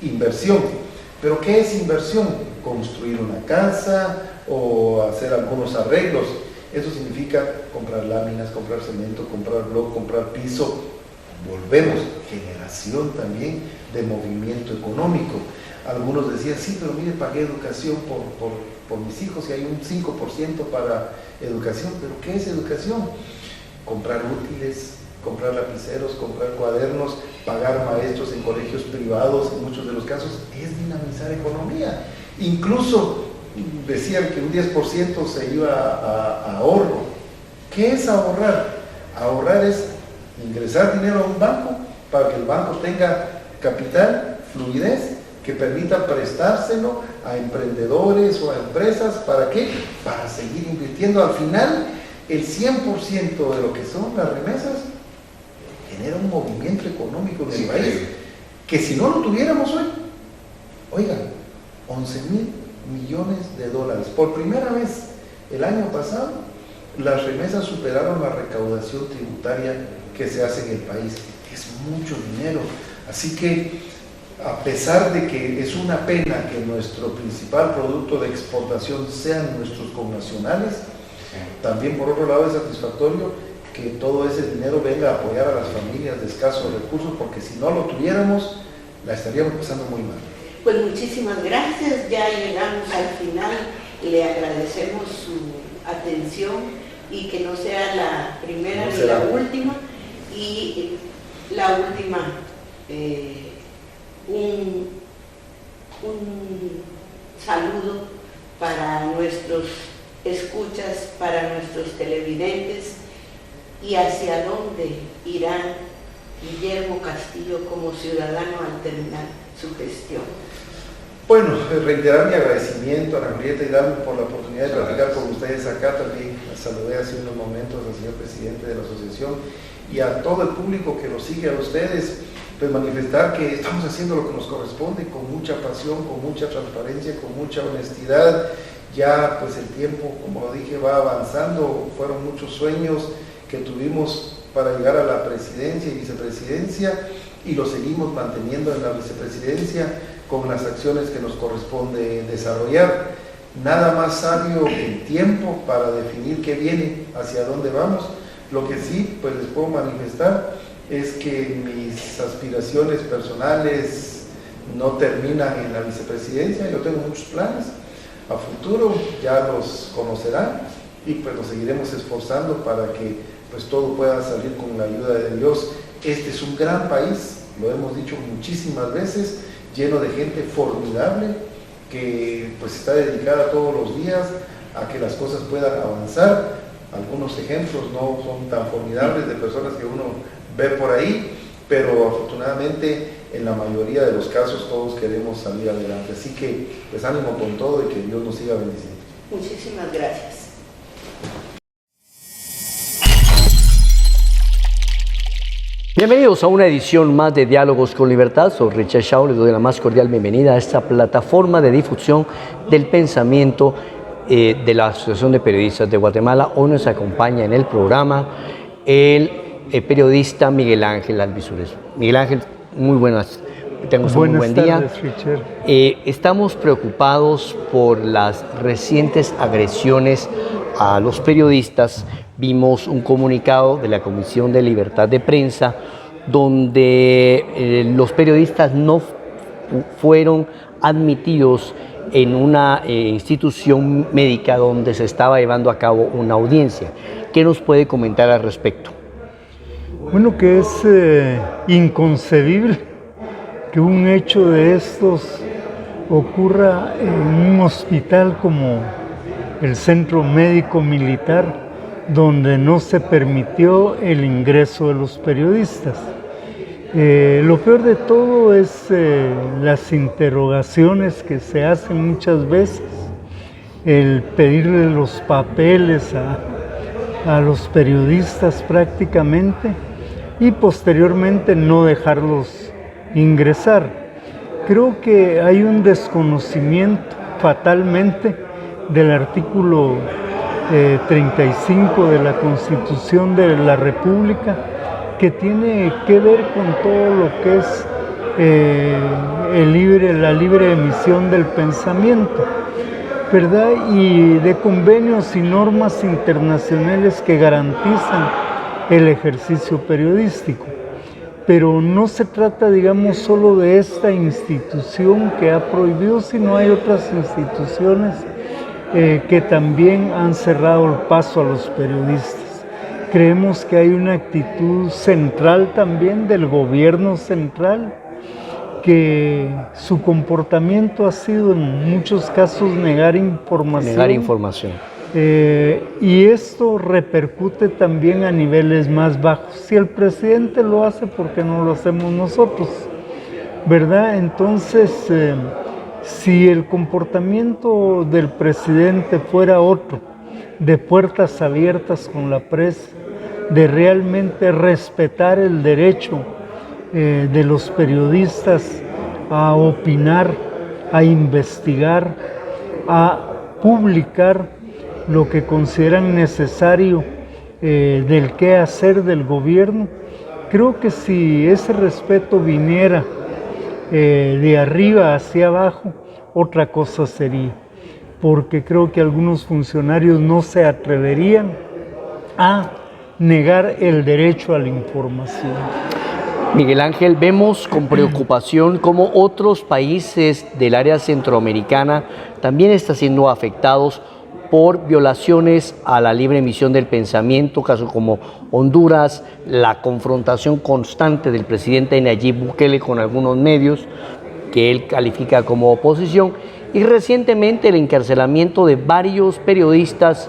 inversión. ¿Pero qué es inversión? Construir una casa o hacer algunos arreglos. Eso significa comprar láminas, comprar cemento, comprar bloc, comprar piso. Volvemos, generación también de movimiento económico. Algunos decían, sí, pero mire, pagué educación por mis hijos y hay un 5% para educación. ¿Pero qué es educación? Comprar útiles, comprar lapiceros, comprar cuadernos, pagar maestros en colegios privados, en muchos de los casos, es dinamizar economía. Incluso decían que un 10% se iba a ahorro. ¿Qué es ahorrar? Ahorrar es ingresar dinero a un banco para que el banco tenga capital, fluidez, que permita prestárselo a emprendedores o a empresas. ¿Para qué? Para seguir invirtiendo. Al final, el 100% de lo que son las remesas genera un movimiento económico en el país, que si no lo tuviéramos hoy, oigan, 11.000 millones de dólares. Por primera vez el año pasado, las remesas superaron la recaudación tributaria que se hace en el país. Es mucho dinero. Así que, a pesar de que es una pena que nuestro principal producto de exportación sean nuestros connacionales, también por otro lado es satisfactorio que todo ese dinero venga a apoyar a las familias de escasos recursos, porque si no lo tuviéramos, la estaríamos pasando muy mal. Pues muchísimas gracias, ya llegamos al final, le agradecemos su atención y que no sea la primera ni la última. Y la última, un saludo para nuestros escuchas, para nuestros televidentes, y hacia dónde irá Guillermo Castillo como ciudadano al terminar su gestión. Bueno, reiterar mi agradecimiento a Ana Julieta Hidalgo por la oportunidad de platicar con ustedes acá. También saludé hace unos momentos al señor presidente de la asociación y a todo el público que nos sigue, a ustedes, pues manifestar que estamos haciendo lo que nos corresponde con mucha pasión, con mucha transparencia, con mucha honestidad. Ya pues el tiempo, como lo dije, va avanzando, fueron muchos sueños que tuvimos para llegar a la presidencia y vicepresidencia, y lo seguimos manteniendo en la vicepresidencia con las acciones que nos corresponde desarrollar. Nada más sabio que el tiempo para definir qué viene, hacia dónde vamos. Lo que sí pues les puedo manifestar es que mis aspiraciones personales no terminan en la vicepresidencia. Yo tengo muchos planes a futuro, ya los conocerán, y pues nos seguiremos esforzando para que pues todo pueda salir con la ayuda de Dios. Este es un gran país, lo hemos dicho muchísimas veces, lleno de gente formidable que pues está dedicada todos los días a que las cosas puedan avanzar. Algunos ejemplos no son tan formidables de personas que uno ve por ahí, pero afortunadamente en la mayoría de los casos todos queremos salir adelante. Así que pues ánimo con todo y que Dios nos siga bendiciendo. Muchísimas gracias. Bienvenidos a una edición más de Diálogos con Libertad. Soy Richard Shaw, les doy la más cordial bienvenida a esta plataforma de difusión del pensamiento de la Asociación de Periodistas de Guatemala. Hoy nos acompaña en el programa el periodista Miguel Ángel Albizurezo. Miguel Ángel, muy buenas, tenemos un muy buen día. Buenas tardes, Richard. Estamos preocupados por las recientes agresiones a los periodistas. Vimos un comunicado de la Comisión de Libertad de Prensa donde los periodistas no fueron admitidos en una institución médica donde se estaba llevando a cabo una audiencia. ¿Qué nos puede comentar al respecto? Bueno, que es inconcebible que un hecho de estos ocurra en un hospital como el Centro Médico Militar, donde no se permitió el ingreso de los periodistas. Lo peor de todo es las interrogaciones que se hacen muchas veces, el pedirle los papeles a los periodistas prácticamente y posteriormente no dejarlos ingresar. Creo que hay un desconocimiento fatalmente del artículo 35 de la Constitución de la República, que tiene que ver con todo lo que es la libre emisión del pensamiento, ¿verdad? Y de convenios y normas internacionales que garantizan el ejercicio periodístico. Pero no se trata, digamos, solo de esta institución que ha prohibido, sino hay otras instituciones que también han cerrado el paso a los periodistas. Creemos que hay una actitud central también del gobierno central, que su comportamiento ha sido en muchos casos negar información. Y esto repercute también a niveles más bajos. Si el presidente lo hace, ¿por qué no lo hacemos nosotros? ¿Verdad? Entonces, si el comportamiento del presidente fuera otro, de puertas abiertas con la prensa, de realmente respetar el derecho de los periodistas a opinar, a investigar, a publicar lo que consideran necesario del qué hacer del gobierno, creo que si ese respeto viniera de arriba hacia abajo, otra cosa sería, porque creo que algunos funcionarios no se atreverían a negar el derecho a la información. Miguel Ángel, vemos con preocupación cómo otros países del área centroamericana también están siendo afectados por violaciones a la libre emisión del pensamiento, casos como Honduras, la confrontación constante del presidente Nayib Bukele con algunos medios que él califica como oposición, y recientemente el encarcelamiento de varios periodistas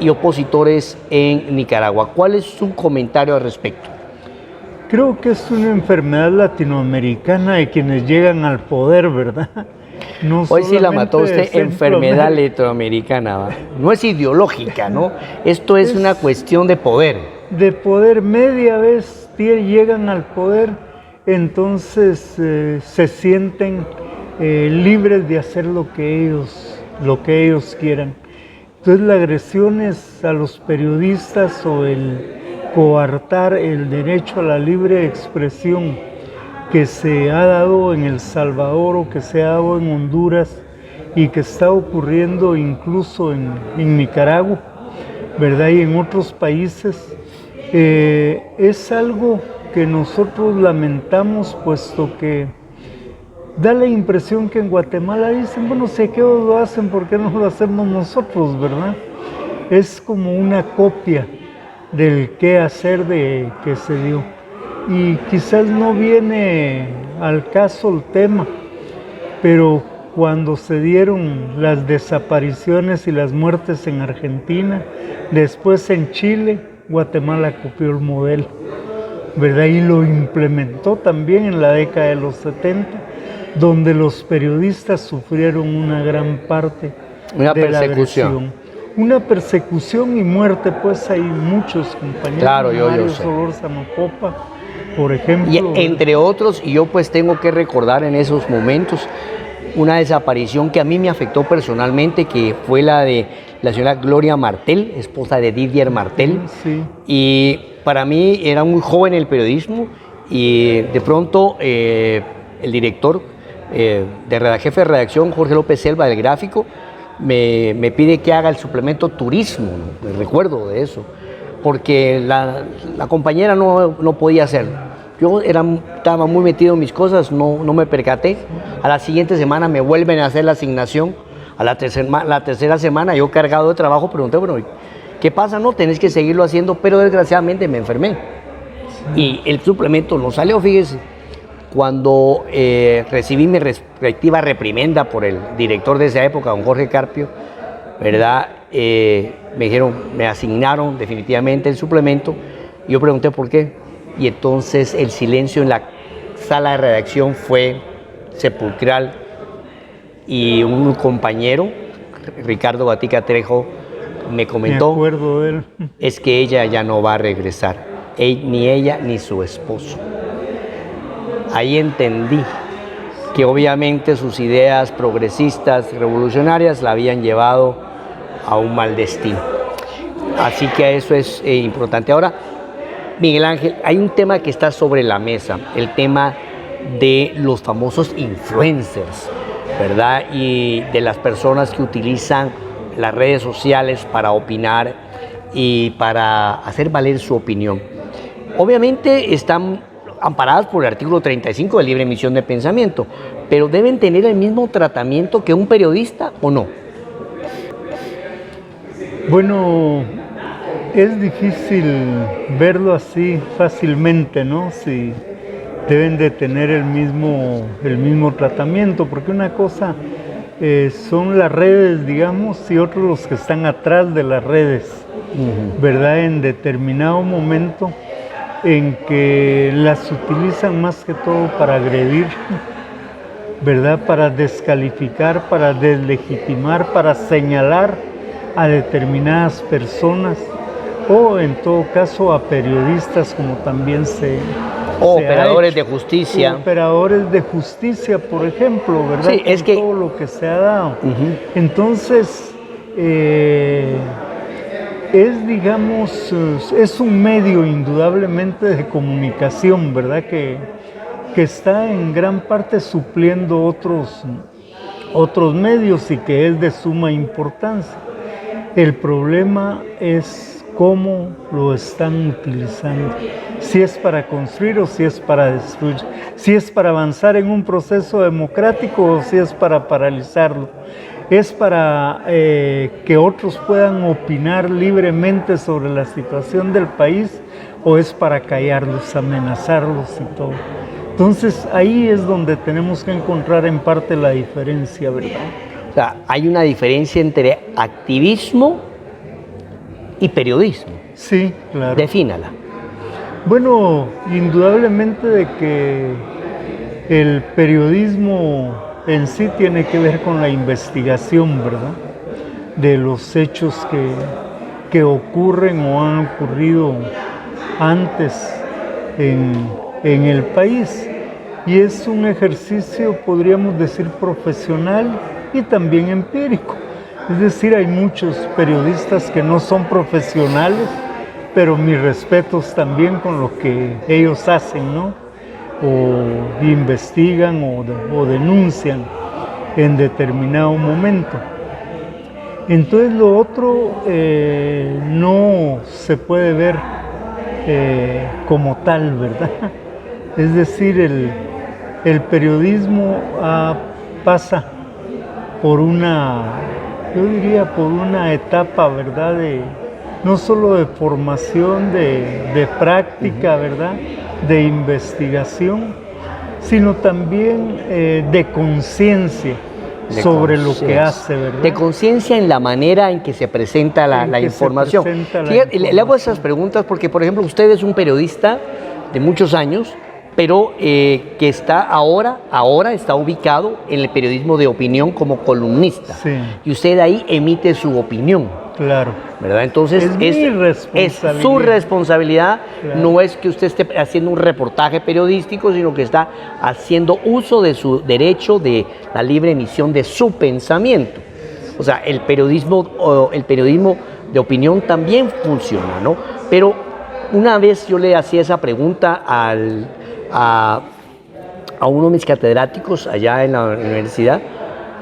y opositores en Nicaragua. ¿Cuál es su comentario al respecto? Creo que es una enfermedad latinoamericana de quienes llegan al poder, ¿verdad? No Hoy sí la mató usted, Centroamérica. enfermedad latinoamericana, ¿va? No es ideológica, ¿no? Esto es una cuestión de poder. De poder, media vez llegan al poder, entonces se sienten libres de hacer lo que ellos quieran. Entonces la agresión es a los periodistas o el coartar el derecho a la libre expresión que se ha dado en El Salvador o que se ha dado en Honduras y que está ocurriendo incluso en Nicaragua, ¿verdad? Y en otros países, es algo que nosotros lamentamos, puesto que da la impresión que en Guatemala dicen, bueno, si aquellos lo hacen, ¿por qué no lo hacemos nosotros, verdad? Es como una copia del qué hacer de que se dio. Y quizás no viene al caso el tema, pero cuando se dieron las desapariciones y las muertes en Argentina, después en Chile, Guatemala copió el modelo, ¿verdad? Y lo implementó también en la década de los 70, donde los periodistas sufrieron una gran parte de la agresión. Una persecución y muerte, pues hay muchos compañeros. Claro, yo Mario sé. Solórzano Popa, por ejemplo. Y entre otros, y yo pues tengo que recordar en esos momentos una desaparición que a mí me afectó personalmente, que fue la de la señora Gloria Martel, esposa de Didier Martel. Sí. Y para mí era muy joven el periodismo y de pronto el director, jefe de redacción, Jorge López Selva, del Gráfico, me pide que haga el suplemento turismo, ¿no? Me recuerdo de eso, porque la compañera no podía hacerlo. Yo estaba muy metido en mis cosas, no me percaté. A la siguiente semana me vuelven a hacer la asignación. A la tercera semana, yo cargado de trabajo, pregunté, bueno, ¿qué pasa? No, tenés que seguirlo haciendo, pero desgraciadamente me enfermé. Y el suplemento no salió, fíjese. Cuando recibí mi respectiva reprimenda por el director de esa época, don Jorge Carpio, ¿verdad? Me asignaron definitivamente el suplemento. Yo pregunté por qué. Y entonces el silencio en la sala de redacción fue sepulcral. Y un compañero, Ricardo Batica Trejo, me comentó, Me acuerdo de él. es que ella ya no va a regresar, ni ella ni su esposo. Ahí entendí que obviamente sus ideas progresistas, revolucionarias, la habían llevado a un mal destino. Así que eso es importante. Ahora, Miguel Ángel, hay un tema que está sobre la mesa, el tema de los famosos influencers, ¿verdad? Y de las personas que utilizan las redes sociales para opinar y para hacer valer su opinión. Obviamente están amparadas por el artículo 35 de libre emisión de pensamiento, pero deben tener el mismo tratamiento que un periodista, ¿o no? Bueno, es difícil verlo así fácilmente, ¿no? Si deben de tener el mismo tratamiento, porque una cosa son las redes, digamos, y otros los que están atrás de las redes, ¿verdad? En determinado momento en que las utilizan más que todo para agredir, ¿verdad? Para descalificar, para deslegitimar, para señalar a determinadas personas o en todo caso a periodistas, como también se operadores de justicia. Operadores de justicia, por ejemplo, ¿verdad? Sí, es que todo lo que se ha dado. Entonces, digamos, es un medio indudablemente de comunicación, ¿verdad? Que está en gran parte supliendo otros medios y que es de suma importancia. El problema es cómo lo están utilizando, si es para construir o si es para destruir, si es para avanzar en un proceso democrático o si es para paralizarlo, es para que otros puedan opinar libremente sobre la situación del país o es para callarlos, amenazarlos y todo. Entonces ahí es donde tenemos que encontrar en parte la diferencia, ¿verdad? O sea, hay una diferencia entre activismo y periodismo. Sí, claro. Defínala. Bueno, indudablemente de que el periodismo en sí tiene que ver con la investigación, ¿verdad? De los hechos que ocurren o han ocurrido antes en el país. Y es un ejercicio, podríamos decir, profesional y también empírico. Es decir, hay muchos periodistas que no son profesionales, pero mis respetos también con lo que ellos hacen, ¿no? O investigan o denuncian en determinado momento. Entonces lo otro no se puede ver como tal, ¿verdad? Es decir, el periodismo pasa por yo diría por una etapa, ¿verdad? No solo de formación, de práctica, ¿verdad? De investigación, sino también de conciencia sobre lo que hace, ¿verdad? De conciencia en la manera en que se presenta la información. Fíjate, le hago esas preguntas porque, por ejemplo, usted es un periodista de muchos años, pero que está ahora está ubicado en el periodismo de opinión como columnista. Sí. Y usted ahí emite su opinión. Claro. ¿Verdad? Entonces es su responsabilidad, claro. No es que usted esté haciendo un reportaje periodístico, sino que está haciendo uso de su derecho de la libre emisión de su pensamiento. O sea, el periodismo de opinión también funciona, ¿no? Pero una vez yo le hacía esa pregunta a uno de mis catedráticos allá en la universidad,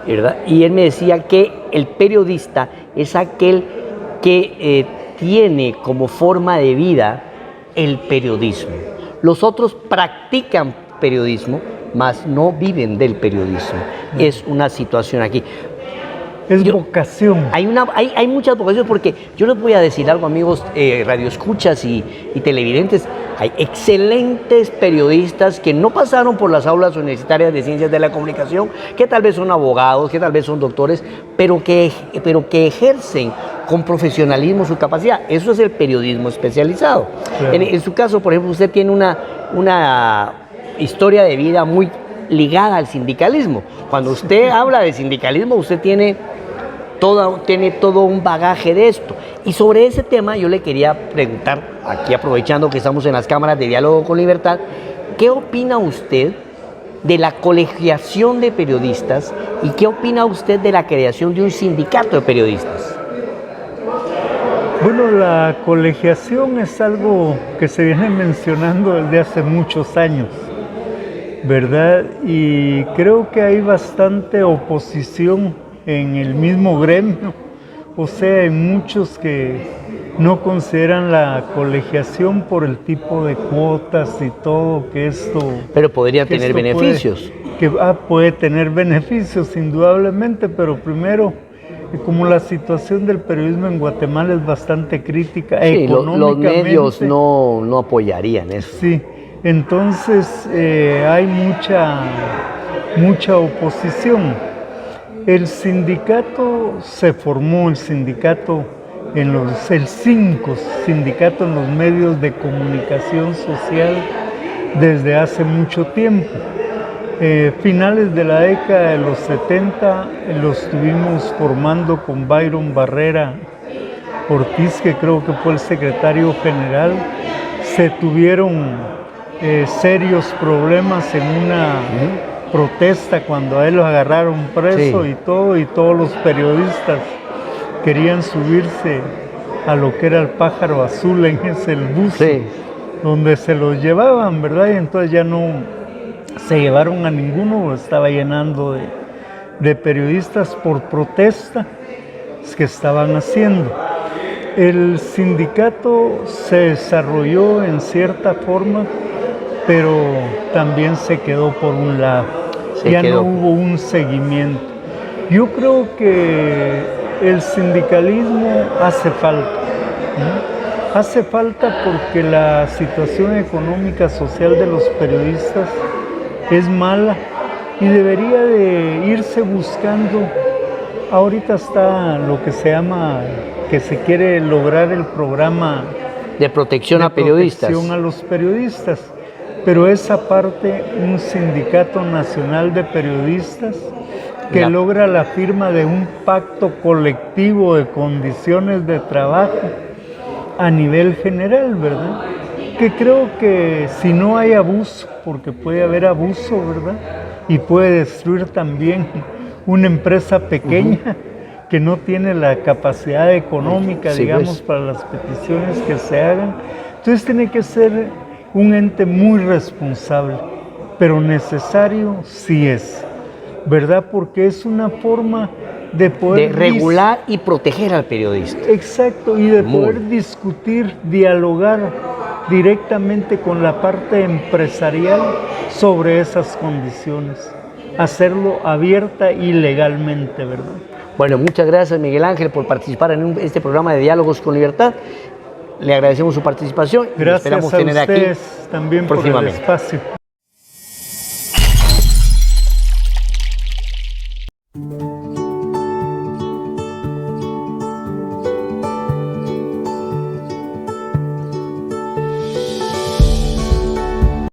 ¿verdad? Y él me decía que el periodista es aquel que tiene como forma de vida el periodismo. Los otros practican periodismo, mas no viven del periodismo. Es una situación aquí. Es vocación. Hay muchas vocaciones, porque yo les voy a decir algo, amigos radioescuchas y televidentes. Hay excelentes periodistas que no pasaron por las aulas universitarias de ciencias de la comunicación, que tal vez son abogados, que tal vez son doctores, pero que ejercen con profesionalismo su capacidad. Eso es el periodismo especializado. Claro. En su caso, por ejemplo, usted tiene una historia de vida muy ligada al sindicalismo. Cuando usted habla de sindicalismo, usted tiene todo un bagaje de esto. Y sobre ese tema yo le quería preguntar, aquí aprovechando que estamos en las cámaras de Diálogo con Libertad, ¿qué opina usted de la colegiación de periodistas y qué opina usted de la creación de un sindicato de periodistas? Bueno, la colegiación es algo que se viene mencionando desde hace muchos años, ¿verdad? Y creo que hay bastante oposición en el mismo gremio. O sea, hay muchos que no consideran la colegiación por el tipo de cuotas y todo que esto... Pero podría tener beneficios. Puede tener beneficios, indudablemente, pero primero, como la situación del periodismo en Guatemala es bastante crítica, sí, económicamente... los medios no apoyarían eso. Sí, entonces hay mucha oposición. El sindicato se formó, el sindicato en sindicato en los medios de comunicación social desde hace mucho tiempo. Finales de la década de los 70 lo estuvimos formando con Byron Barrera Ortiz, que creo que fue el secretario general. Se tuvieron serios problemas en una protesta cuando a él lo agarraron preso, sí. y todos los periodistas querían subirse a lo que era el Pájaro Azul en ese bus, sí. Donde se los llevaban, ¿verdad? Y entonces ya no se llevaron a ninguno, lo estaba llenando de periodistas por protesta que estaban haciendo. El sindicato se desarrolló en cierta forma, pero también se quedó por un lado. No hubo un seguimiento. Yo creo que el sindicalismo hace falta, ¿no? Hace falta porque la situación económica social de los periodistas es mala y debería de irse buscando. Ahorita está lo que se llama, que se quiere lograr el programa de protección a periodistas. Protección a los periodistas. Pero esa parte, un sindicato nacional de periodistas que logra la firma de un pacto colectivo de condiciones de trabajo a nivel general, ¿verdad? Que creo que si no hay abuso, porque puede haber abuso, ¿verdad? Y puede destruir también una empresa pequeña que no tiene la capacidad económica, digamos, para las peticiones que se hagan. Entonces tiene que ser un ente muy responsable, pero necesario sí es, ¿verdad? Porque es una forma de poder... De regular y proteger al periodista. Exacto, y de poder discutir, dialogar directamente con la parte empresarial sobre esas condiciones. Hacerlo abierta y legalmente, ¿verdad? Bueno, muchas gracias Miguel Ángel por participar en este programa de Diálogos con Libertad. Le agradecemos su participación y gracias esperamos a tener ustedes aquí también por el espacio.